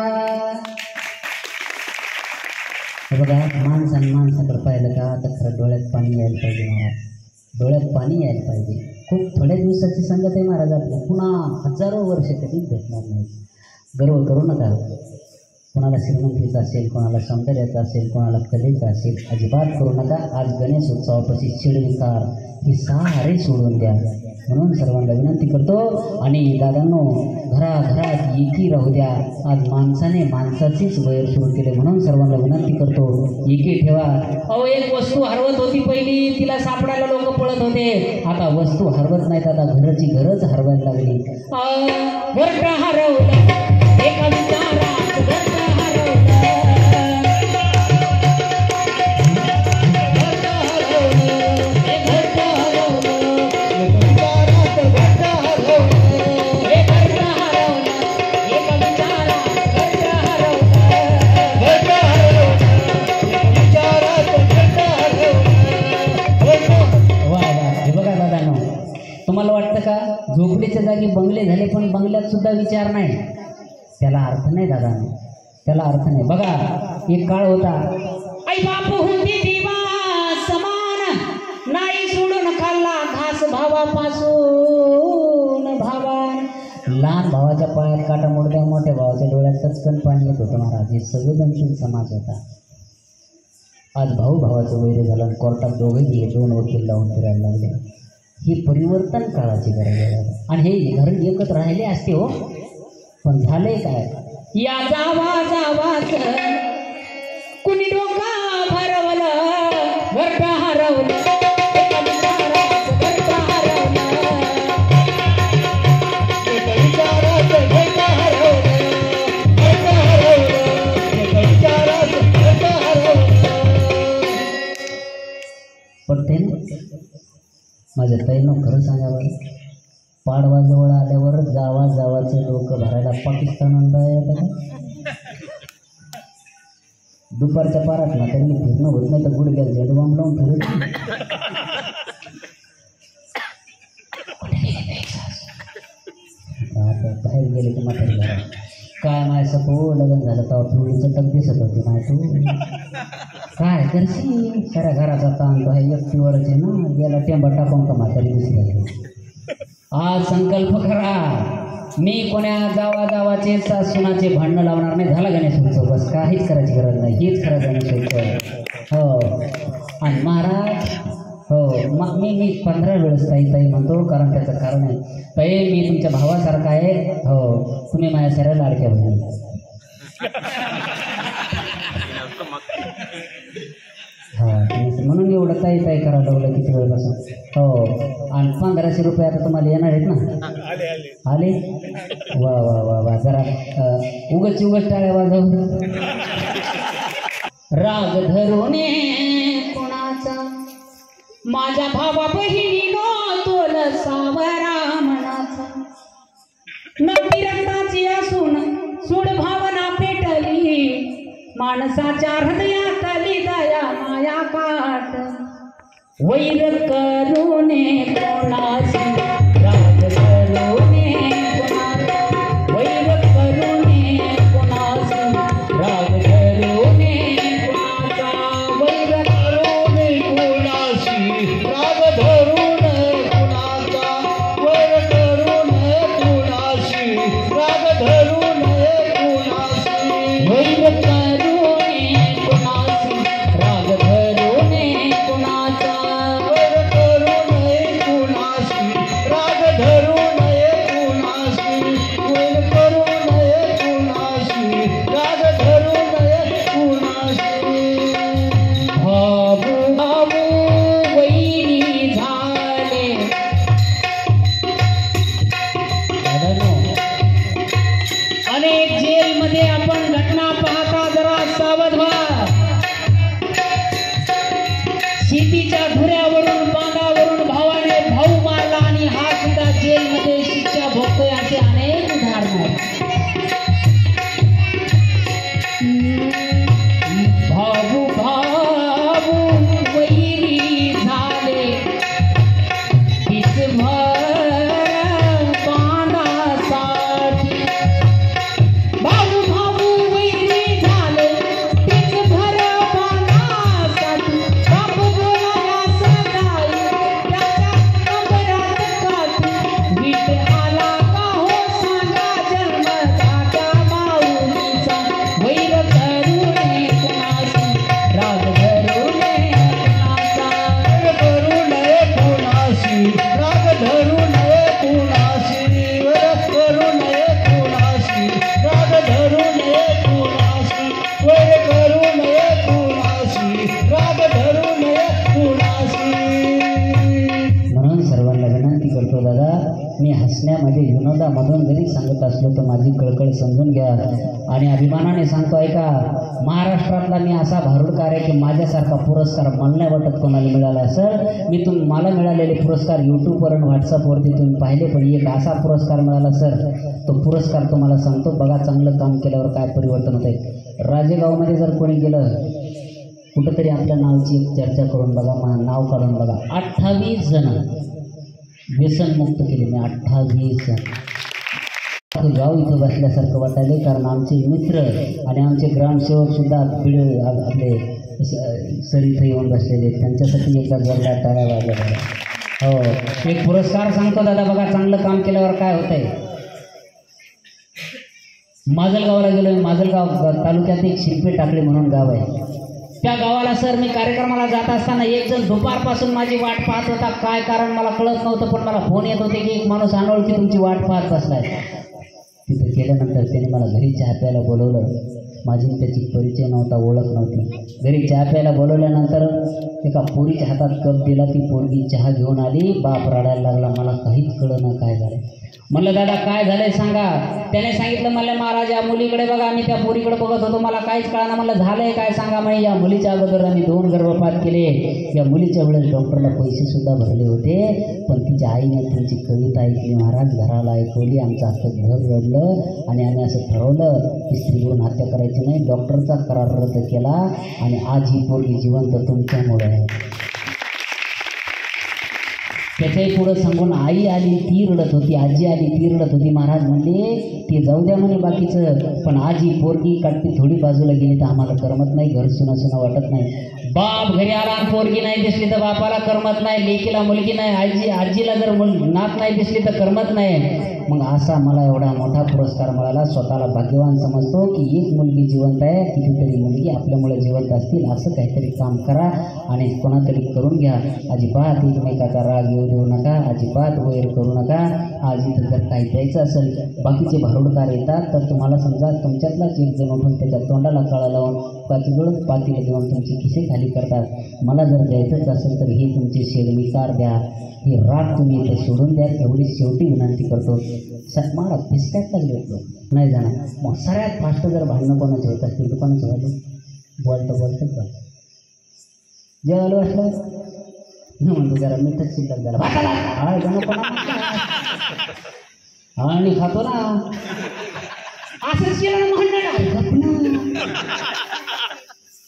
बघा, माणसाकडे पाहिलं का तर खरं डोळ्यात पाणी यायला पाहिजे महाराज. डोळ्यात पाणी यायला पाहिजे. खूप थोड्या दिवसाची संगत आहे महाराज आपल्या, पुन्हा 1000 वर्ष कधीच भेटणार नाही. गर्व करू नका. कोणाला श्रीमंतीचा असेल, कोणाला सौंदर्याचा असेल, कोणाला कलेचा असेल, अजिबात करू नका. आज गणेश उत्सवापाशी चिडविकार हे सारे सोडून द्या. म्हणून सर्वांना विनंती करतो. आणि दादांनो, घराघरात एकी राहू द्या. आज माणसाने माणसाचीच वैर सुरू केले. म्हणून सर्वांना विनंती करतो, एकी ठेवा. अहो, एक वस्तू हरवत होती पहिली, तिला सापडायला लोक पळत होते. आता वस्तू हरवत नाहीत, आता घराची गरज हरवायला लागली. घरट हरवलं एका विचारात, घरट हरवलं. तुम्हाला वाटतं का झोपडीच्या जागी जागी बंगले झाले पण बंगल्यात सुद्धा विचार नाही, त्याला अर्थ नाही दादा, त्याला अर्थ नाही. बघा एक काळ होता, आई बाप होती दिवा समान, नाही सोडून खाल्ला घास भावापासून भावान. लहान भावाच्या पायात काटा मोडत्या मोठ्या भावाच्या डोळ्यात टचकन पाणी येत होतं महाराज. हे संवेदनशील समाज होता. आज भाऊ भावाचं वैर झालं आणि कोर्टात दोघे गेले, 2 वकील लावून फिरायला लागले. ही परिवर्तन काळाची गरज आहे आणि हे घर एकत्र राहिले असते हो, पण झालंय काय, या जावा जावाच कुणी डोका भरवलं, घरट हरवलं, पण ते माझ्या ताईनं खरं सांगावं, पाडवाजवळ आल्यावर जावा जावाचं डोकं भरायला पाकिस्तान बाया. दुपारच्या पारात ना त्यांनी फिरणं होत नाही तर गुडघ्यात झेंडूबाम लावून फिरत. बाहेर गेले की म्हातारी घरा काय माय सपो लग्न झालं तेव्हा पिवळीचं टक दिसत होती माय, तू काय करशी, साऱ्या घराचा ताण तो आहे, एकटीवरच आहे ना, गेला टेंबा टाकून का म्हातारी दिसली. आज संकल्प करा, मी कोण्या जावा जावाचे सासूनाचे भांडणं लावणार नाही. झाला गणेश उत्सव, बस काहीच करायची गरज नाही, हीच खरं गणेश उत्सव. हो आणि महाराज हो मी 15 वेळेस ताई ताई म्हणतो, कारण त्याचं कारण आहे. ताई मी तुमच्या भावासारखा आहे, हो तुम्ही माझ्या साऱ्या लाडक्या बहिणी. हा म्हणून एवढं ताई ताई करायला लावलं किती वेळपासून. हो आणि 1500 रुपये आता तुम्हाला येणार आहेत ना, आले वा वा वा वा. जरा उगच टाळ्या वाजव. राग धरुणे कोणाचा माझ्या भावा बहिणीनो, तोल सावरा मनाचा, नक्की रक्ताची असून सूड भावना पेटली, माणसाच्या हृदयातली दया माया काट. वैर करुणे कोणासी, राग करुणे कोणासी, वैर करुणे कोणासी, राग करुणे कोणाचा, वैर करुणे कोणासी, राग धरुणे कोणाचा, वैर करुणे कोणासी, राग धरुणे कोणासी, वैर शेतीच्या धुऱ्यावरून बांधावरून भावाने भाऊ मारला आणि हा सुद्धा जेलमध्ये शिक्षा भोगतोय, असे अनेक उदाहरण आहेत. भाऊ भाऊ वैरी झाले, इसभर बांधासाठी, भाऊ भाऊ वैरी झाले, इसभर बांधासाठी, बाप बोलाया सदाई त्याच्या कंबरात काठी, वीट आला का हो सांगा जन्मदाता माऊलीचा, वैर करुणे कोणासी, राग धरुणे कोणाचा, वैर करुणे कोणासी, राग धरुणे कोणासी, वैर करुणे कोणासी, राग धरुणे कोणासी, वैर करुणे कोणासी, राग धरुणे कोणासी. म्हणून सर्वांना विनंती करतो दादा, मी हसण्यामध्ये विनोदामधून जरी सांगत असलो तर माझी कळकळ समजून घ्या आणि अभिमानाने सांगतो ऐका, महाराष्ट्रातला मी असा भारूडकार आहे की माझ्यासारखा पुरस्कार मला नाही वाटत कोणाला मिळाला. सर मी मला मिळालेले पुरस्कार यूट्यूबवर आणि व्हॉट्सअपवरती तुम्ही पाहिले, पण एक असा पुरस्कार मिळाला सर, तो पुरस्कार तुम्हाला सांगतो. बघा चांगलं काम केल्यावर काय परिवर्तन होते. राजेगावमध्ये जर कोणी गेलं कुठंतरी आपल्या नावाची एक चर्चा करून बघा, नाव काढून बघा, 28 जण व्यसनमुक्त केले मी 28 गाव इथं बसल्यासारखं वाटायले, कारण आमचे मित्र आणि आमचे ग्रामसेवक सुद्धा आपले सर इथं येऊन बसलेले, त्यांच्यासाठी एकदा जोरदार टाळ्या वाजल्या. हो, एक पुरस्कार सांगतो दादा बघा, चांगलं काम केल्यावर काय होतंय. माजलगावला गेलो. माजलगाव तालुक्यात एक शिरपे टाकळे म्हणून गाव आहे. त्या गावाला सर मी कार्यक्रमाला जात असताना एक जण दुपारपासून माझी वाट पाहत होता. काय कारण मला कळत नव्हतं, पण मला फोन येत होते की एक माणूस अनोळखी तुमची वाट पाहत बसलाय. तिथं गेल्यानंतर त्याने मला घरी चहा प्यायला बोलवलं. माझी त्याची परिचय नव्हता, ओळख नव्हती. घरी चहा प्यायला बोलवल्यानंतर एका पोरीच्या हातात कप दिला. ती पोरगी चहा घेऊन आली. बाप रडायला लागला. मला काहीच कळलं काय झालं. म्हणलं दादा काय झालंय सांगा. त्याने सांगितलं मला महाराज या मुलीकडे बघा, आम्ही त्या पोरीकडे बघत होतो, मला काहीच कळना. म्हणलं झालंय काय सांगा. म्हणे या मुलीच्या अगोदर आम्ही 2 गर्भपात केले. या मुलीच्या वेळेस डॉक्टरला पैसे सुद्धा भरले होते, पण तिच्या आईने तुमची कविता ऐकली महाराज, घराला ऐकवली. आमचं अख्खं घर रडलं आणि आम्ही असं ठरवलं की स्त्रीवरून हत्या करायची नाही. डॉक्टरचा करार रद्द केला आणि आज ही पोरगी जिवंत तुमच्यामुळे आहे. त्याच्याही पुढं सांगून आई आली ती रडत होती, आजी आली ती रडत होती. महाराज म्हणले ते जाऊ द्या म्हणे बाकीचं, पण आज ही पोरगी काटती थोडी बाजूला गेली तर आम्हाला करमत नाही, घर सुना सुना वाटत नाही. बाप घरी आला आणि पोरगी नाही दिसली तर बापाला करमत नाही, लेकीला मुलगी नाही, आजीला जर नात नाही दिसली तर करमत नाही. मग असा मला एवढा मोठा पुरस्कार मिळाला. स्वतःला भाग्यवान समजतो की एक मुलगी जिवंत आहे, कितीतरी मुलगी आपल्यामुळे जिवंत असतील. असं काहीतरी काम करा आणि कोणातरी करून घ्या. अजिबात एकमेकाचा राग येऊ देऊ नका, अजिबात वैर करू नका. आज इथं जर काही द्यायचं असेल, बाकीचे भारुडकार येतात तर तुम्हाला समजा तुमच्यातलाच एक जण उठून त्याच्या तोंडाला काळा लावून पातीला देऊन तुमचे खिसे खाली करतात. मला जर द्यायचंच असेल तर हे तुमचे शेगविकार द्या, हे राग तुम्ही इथं सोडून द्या, एवढी शेवटी विनंती करतो. मला फिसकायच लागले लोक नाही जाणार. मग सगळ्यात फास्ट जर भांडणं कोणाचे होत असतील तर कोणाचे व्हायला बोलतच बघ. जेवायला वाटलं म्हणतो जरा मीठच शिल्लक झाला आणि खातो ना असंच केलं ना म्हणणार.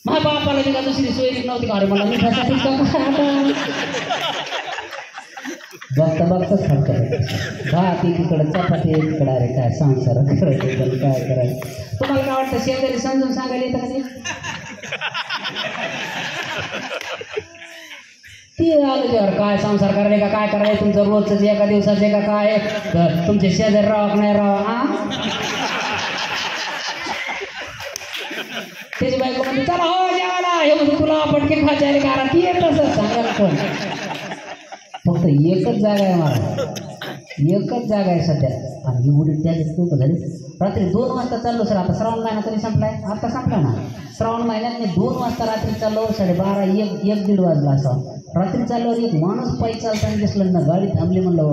माझ्या बापाला तिला दुसरी सोय नव्हती का, अरे मला मिठासाठी बघता बघताच फटका भात एकीकडे चपाती एकीकडे. अरे काय संसार करायचं, काय करायचं. तुम्हाला काय वाटतं शेजारी समजून सांगायला येतं का ती आलं त्यावर काय संसार करायला का काय करायचं, तुमचं रोजच एका दिवसाचं का काय, तुमचे शेजारी राहा नाही राहा. हा त्याची बायको म्हणते चला हो जेवायला, हे म्हणतो तुला पटके खायचे का ती येत असं सांगायला. पण फक्त एकच जागा आहे मला, एकच जागा आहे सध्या. आणि ही उडी त्या लोक झाली. रात्री 2 वाजता चाललो सर. आता श्रावण महिना कधी संपलाय, आता संपला ना. श्रावण महिन्यात मी 2 वाजता रात्री चाललो, 12:30 1-1:30 वाजला असा. रात्री चालल्यावर एक माणूस पायी चालताना दिसलं ना, गाडी थांबली. म्हणलं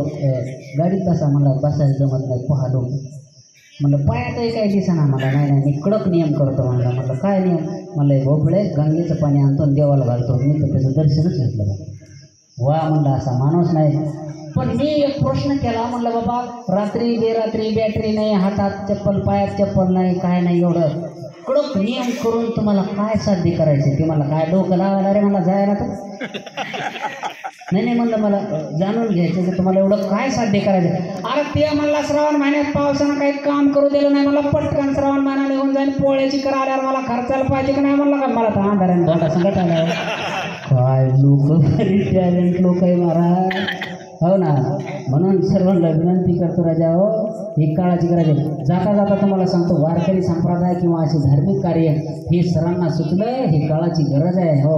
गाडीत बसा, म्हणलं बसायला जमत नाही, पाहलो म्हणलं पायातही काही दिसेना मला. नाही मी कडक नियम करतो म्हणलं काय नियम. म्हणलं भोपळे गंगेचं पाणी आणतो आणि देवाला घालतो. मी तर त्याचं दर्शनच घेतलं. वा म्हणलं असा माणूस नाही. पण मी एक प्रश्न केला, म्हणलं बाबा रात्री बेरात्री बॅटरी नाही, हातात चप्पल पायात चप्पल नाही, काय नाही, एवढं कडक नियम करून तुम्हाला काय साध्य करायचे ते मला काय डोकं लावायला रे मला जायला तर नाही म्हणलं मला जाणून घ्यायचं की तुम्हाला एवढं काय साध्य करायचं. अरे ते म्हणला श्रावण महिन्यात पावसानं काही काम करू दिलं नाही, मला पटकन श्रावण महिना निघून जाईल, पोळ्याची करा आल्यावर मला खर्चायला पाहिजे की नाही. म्हणलं का मला तर अंधाराने धोंडा संकट आला. काय लोक टॅलेंट लोक आहे महाराज. हो ना, म्हणून सर्वांना विनंती करतो राजा हो, ही काळाची गरज आहे. जाता जाता तुम्हाला सांगतो, वारकरी संप्रदाय किंवा असे धार्मिक कार्य हे सरांना सुचलं, ही काळाची गरज आहे. हो,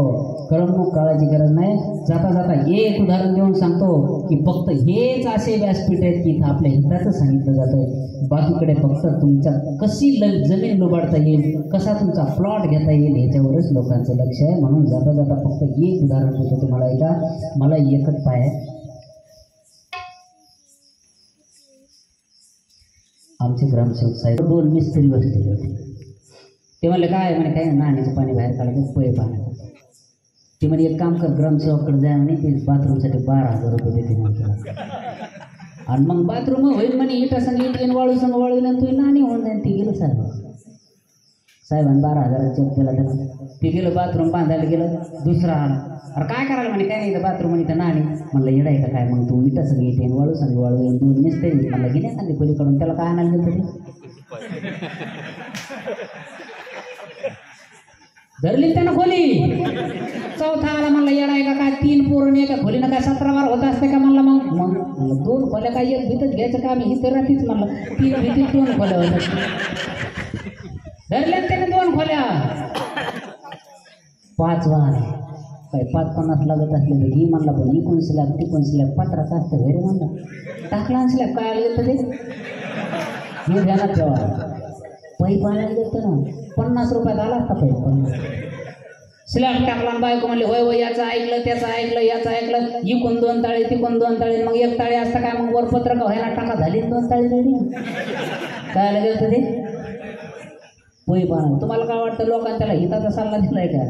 करमणूक काळाची गरज नाही. जाता जाता एक उदाहरण देऊन सांगतो की फक्त हेच असे व्यासपीठ आहेत की इथं आपल्या हिताचं सांगितलं जातं. बाकीकडे फक्त तुमच्या कशी जमीन लुबाडता येईल, कसा तुमचा प्लॉट घेता येईल ह्याच्यावरच लोकांचं लक्ष आहे. म्हणून जाता जाता फक्त एक उदाहरण देतो तुम्हाला. ऐका, मला एकच पाय आहे. आमचे ग्रामसेवक साहेब 2 मिस्त्री बसलेले होते. ते म्हणले काय म्हणे काय नाण्याचं पाणी बाहेर काढायचं, पोहे पाण्याचं. ते म्हणे एक काम कर, ग्रामसेवकाकडे जाय म्हणे, ते बाथरूमसाठी 12,000 रुपये देते म्हणे. आणि मग बाथरूम होईल म्हणे, इटा संग इट वाळू संग वाळू तू नाणी होऊन जाईल. ते गेलं साहेब. साहेबांनी 12,000 चेक केला त्याला. ते गेलं बाथरूम बांधायला गेलं, दुसरा आला. अरे काय करायला म्हणे, काय नाही इथं बाथरूम आणि इथं नाही. म्हणलं येडा आहे का काय, मग तू इथं सगळी येते वाळू सांग वाळू येईन 2 मिस्त्री म्हणलं गेल्या सांगते पलीकडून. त्याला काय आणायला गेलं तरी धरली त्यानं खोली. चौथा आला म्हणलं येडा आहे का काय, 3 पोरं एका खोलीनं काय 17 बार होत असते का म्हणलं. मग म्हणलं 2 खोल्या काय, एक भीतच घ्यायचं का, आम्ही इथं राहतीच म्हणलं. 3 भीतीत 2 खोल्या होत्या. धरल्या त्याने 2 खोल्या. 5 वाहन काय 5-50 लागत असले तर ही म्हणला, पण इकून स्लॅब तिकून स्लॅब पत्राच असतं घरी म्हणलं. टाकला स्लॅब काय आलं तर ते मी ध्यानात ठेवा. पैप आणायला गेलं ना 50 रुपयात आला असता पैप. 50 स्लॅब टाकला आणि बायको म्हणले होय होय याचं ऐकलं त्याचं ऐकलं याचं ऐकलं. इकून 2 ताळे तिकून 2 ताळे, मग 1 ताळे असतं काय, मग वरपत्र का व्हायला टाका झाली 2 ताळे झाली. काय आलं गेलं तर ते पैप आणायला. तुम्हाला काय वाटतं लोकांना त्याला हिताचा सल्ला दिलाय का.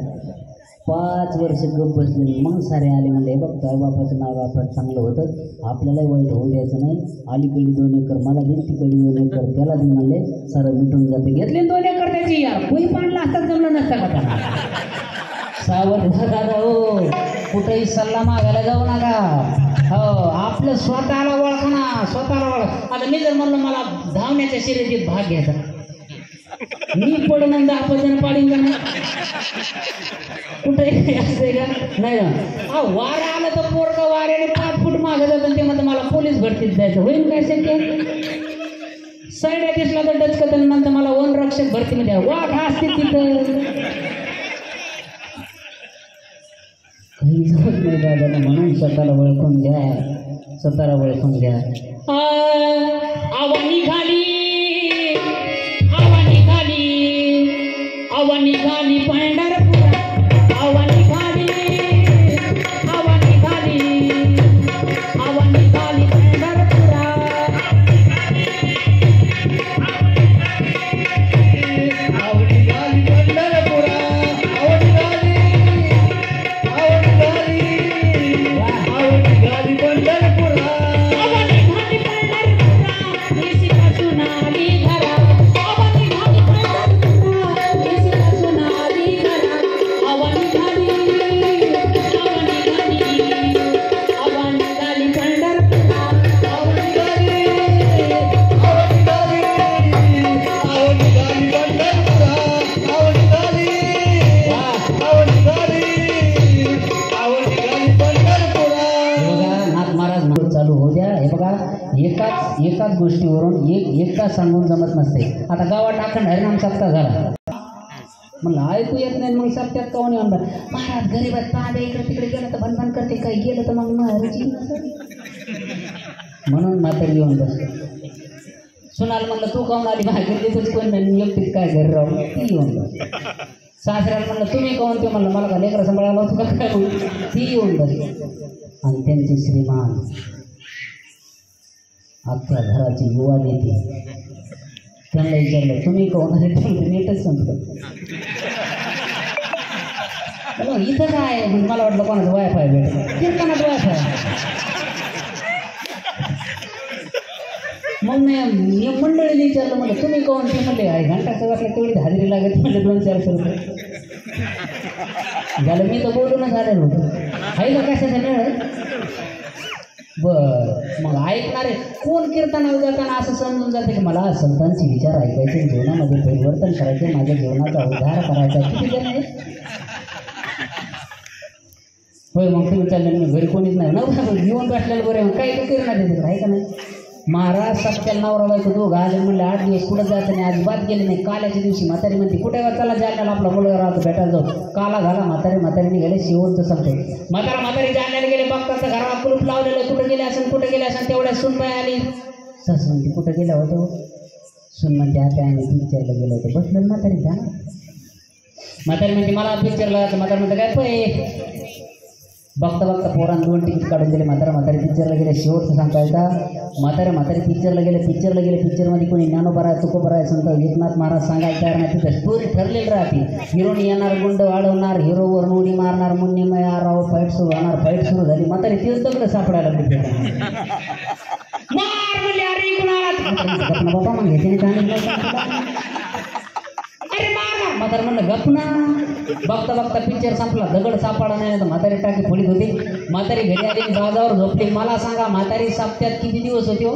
5 वर्ष गप बसले. मग सारे आले म्हणले बघ काय बापाचं नाव बापाचं चांगलं होतं, आपल्यालाही वाईट होऊ द्यायचं नाही. अलीकडे 2 एकर मला दे, तिकडे 2 एकर त्याला दे म्हणले, सारं मिटून जाते. घेतले 2 एकर त्याची. यार पैप आणला असतात जमलं नसतं का त्यांना. सावध दादा हो, कुठेही सल्ला मागायला जाऊ नका. हो आपलं स्वतःला ओळखा ना, स्वतःला ओळख. आता मी जर म्हणलं मला धावण्याच्या शर्यतीत भाग घ्यायचा, मी पडून 10 जण पाडीन का नाही, कुठे असते का नाही ना. वारा आलं तर पोरका वाऱ्याने 5 फूट मागं जातं, ते म्हणतं मला पोलीस भरतीत जायचं, होईल काय शक्य. साईड दिसला तर डचकत म्हणतं मला वनरक्षक भरतीमध्ये वाघ असते तिथं. काही जमत नाही दादा, म्हणून स्वतःला ओळखून घ्या, स्वतःला ओळखून घ्या. आवानी घाली आवानी घाली पंढरपुरा, आवानी घाली आवानी घाली आवानी घाली पंढरपुरा. आवानी घाली पंढरपुरा, आवानी घाली आवानी घाली आवानी घाली पंढरपुरा, आवानी घाली पंढरपुरा. निशी सुनाली घरा, आवानी घाली पंढरपुरा, निशी सुनाली घरा, आवानी घाली आवानी घाली आवानी घाली पंढरपुरा, आवानी घाली आवानी घाली आवानी घाली पंढरपुरा, आवानी घाली आवानी घाली आवानी घाली पंढरपुरा. बघा नाथ महाराज चालू हो द्या. हे बघा एकाच गोष्टीवरून एकदा सांगून जमत नसते. आता गावात अखंड हरिनाम सप्ताह झाला, म्हणलं ऐकू येत नाही, मग सप्त्यात काऊन येऊन महाराज गरीबात पाहते इकडे तिकडे गेलं तर भनभन करते, काही गेलं तर मग महाराज म्हणून म्हातारी येऊन बसते. सुनाल म्हणलं तू काऊन आली मागे तिथंच कोण नाही, एकटीच काय घरी राहून ती येऊन बस. सासऱ्याला म्हणलं तुम्ही काऊन, ते म्हणलं मला का लेकरं सांभाळायला होतं का काय, ती येऊन बसली. आणि त्यांचे श्रीमान अख्ख्या घराची युवा नेते, त्यांना विचारलं तुम्ही कोण आहे, तुम्ही नेटच संपलं. इथं काय मला वाटलं कोणाचं वायफाय भेटलं, कीर्तनात वायफाय. मग मी मंडळीने विचारलं म्हणलं तुम्ही कोण, ते म्हणले आहे घंटा सगळं तेवढी हजेरी लागत म्हणले 200-400 रुपये झालं. मी तर बोलूनच आलेलो होतो, आहे का कशाचा मिळत. बरं मग ऐकणारे कोण कीर्तनाला जाताना असं समजून जाते की मला संतांचे विचार ऐकायचे, जीवनामध्ये परिवर्तन करायचे, माझ्या जीवनाचा उद्धार करायचा. किती जण आहे होय. मग तुम्ही चालले मी घरी कोणीच नाही नव्हतं, जीवन बसलेलं बरं मग काही किरणा देते आहे का नाही. महाराज सत्याला नवरा बायको दोघं आले म्हणले 8 दिवस कुठं जायचं नाही, अजिबात गेले नाही. काल्याच्या दिवशी म्हातारी म्हणते कुठे चला जायला आपला मुलगा राहतो भेटायला जाऊ. काला झाला म्हातारीने गेले, शेवटचं सांगते म्हातारी जायला गेले, बघतात घराला कुलूप लावलेलं, कुठं गेले असेल तेवढ्या सुनबाई आली. सस म्हणते कुठं गेल्या होत्या, सुन म्हणते आता आणि पिक्चरला गेलं होतं. बसलं म्हातारी जा, म्हातारी म्हणते मला पिक्चरला जायचं. म्हातारी म्हणते काय पै बघता पोरांना 2 तिकीट काढून दिले. म्हातारी पिक्चरला गेले. शेवटचं सांगता म्हातारी पिक्चरला गेले. पिक्चरमध्ये कोणी ज्ञानोबा तुकोबा आहे संत एकनाथ महाराज सांगायला तयार नाही. तिथं स्टोरी ठरलेली राहते. हिरोनी येणार, गुंड वाढवणार, हिरोवर उडी मारणार, मुन्नी राव फाईट सुरू होणार. फाईट सुरू झाली, म्हातारी तेच दगड सापडायला लागली. बाबा मग ह्याच्याने अरे मारा म्हातारा म्हणलं गप ना. बघता बघता पिक्चर संपला. दगड सापडा नाही तर म्हातारी टाकी फोडीत होती. म्हातारी घरी आली जागावर झोपली. मला सांगा म्हातारी सापत्यात किती दिवस होते हो?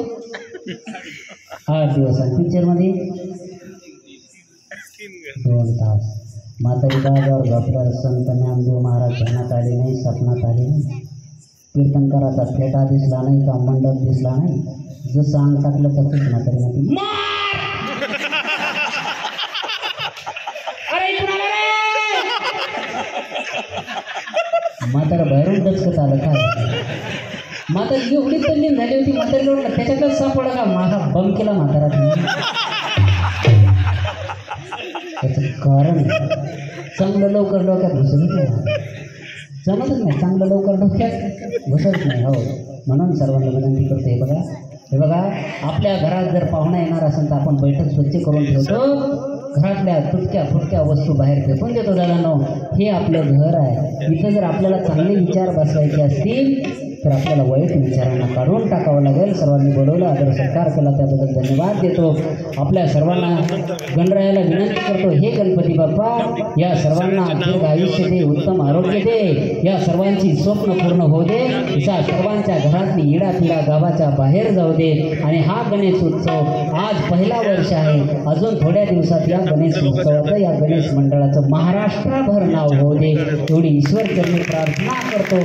8 दिवस. आणि पिक्चरमध्ये 2 तास. म्हातारी जागावर झोपल्यावर संत ज्ञानदेव महाराज ध्यानात आले नाही, स्वप्नात आले नाही. कीर्तनकाराचा फेटा दिसला नाही का मंडप दिसला नाही. जसं अंग टाकलं तसंच म्हातारी म्हणते म्हातारा बाहेरून डचकत आलं काय. म्हातारी एवढी तल्लीन झाली होती. म्हातारी लोटलं त्याच्यातच सापडलं का माझा बम केला म्हातारा. त्याचं कारण चांगलं लवकर डोक्यात घुसत नाही. जमतच नाही चांगलं लवकर डोक्यात घुसत नाही. हो म्हणून सर्वांना विनंती करतो. हे बघा आपल्या घरात जर पाहुणा येणार असेल तर आपण बैठक स्वच्छ करून ठेवतो. घरातल्या तुटक्या फुटक्या वस्तू बाहेर फेकून देतो. दादांनो हे आपलं घर आहे. इथं जर आपल्याला चांगले विचार बसवायचे असतील तर आपल्याला वाईट विचारांना काढून टाकावं लागेल. सर्वांनी बोलवलं, आदर सत्कार केला, त्याबद्दल धन्यवाद देतो. आपल्या सर्वांना गणरायाला विनंती करतो, हे गणपती बाप्पा या सर्वांना दीर्घ आयुष्य दे, उत्तम आरोग्य दे, या सर्वांची स्वप्न पूर्ण होऊ दे, या सर्वांच्या घरातली इडापिडा गावाच्या बाहेर जाऊ दे. आणि हा गणेश उत्सव आज पहिला वर्ष आहे. अजून थोड्या दिवसात या गणेश उत्सवाचं, या गणेश मंडळाचं महाराष्ट्रभर नाव होऊ दे एवढी ईश्वर चरणी प्रार्थना करतो.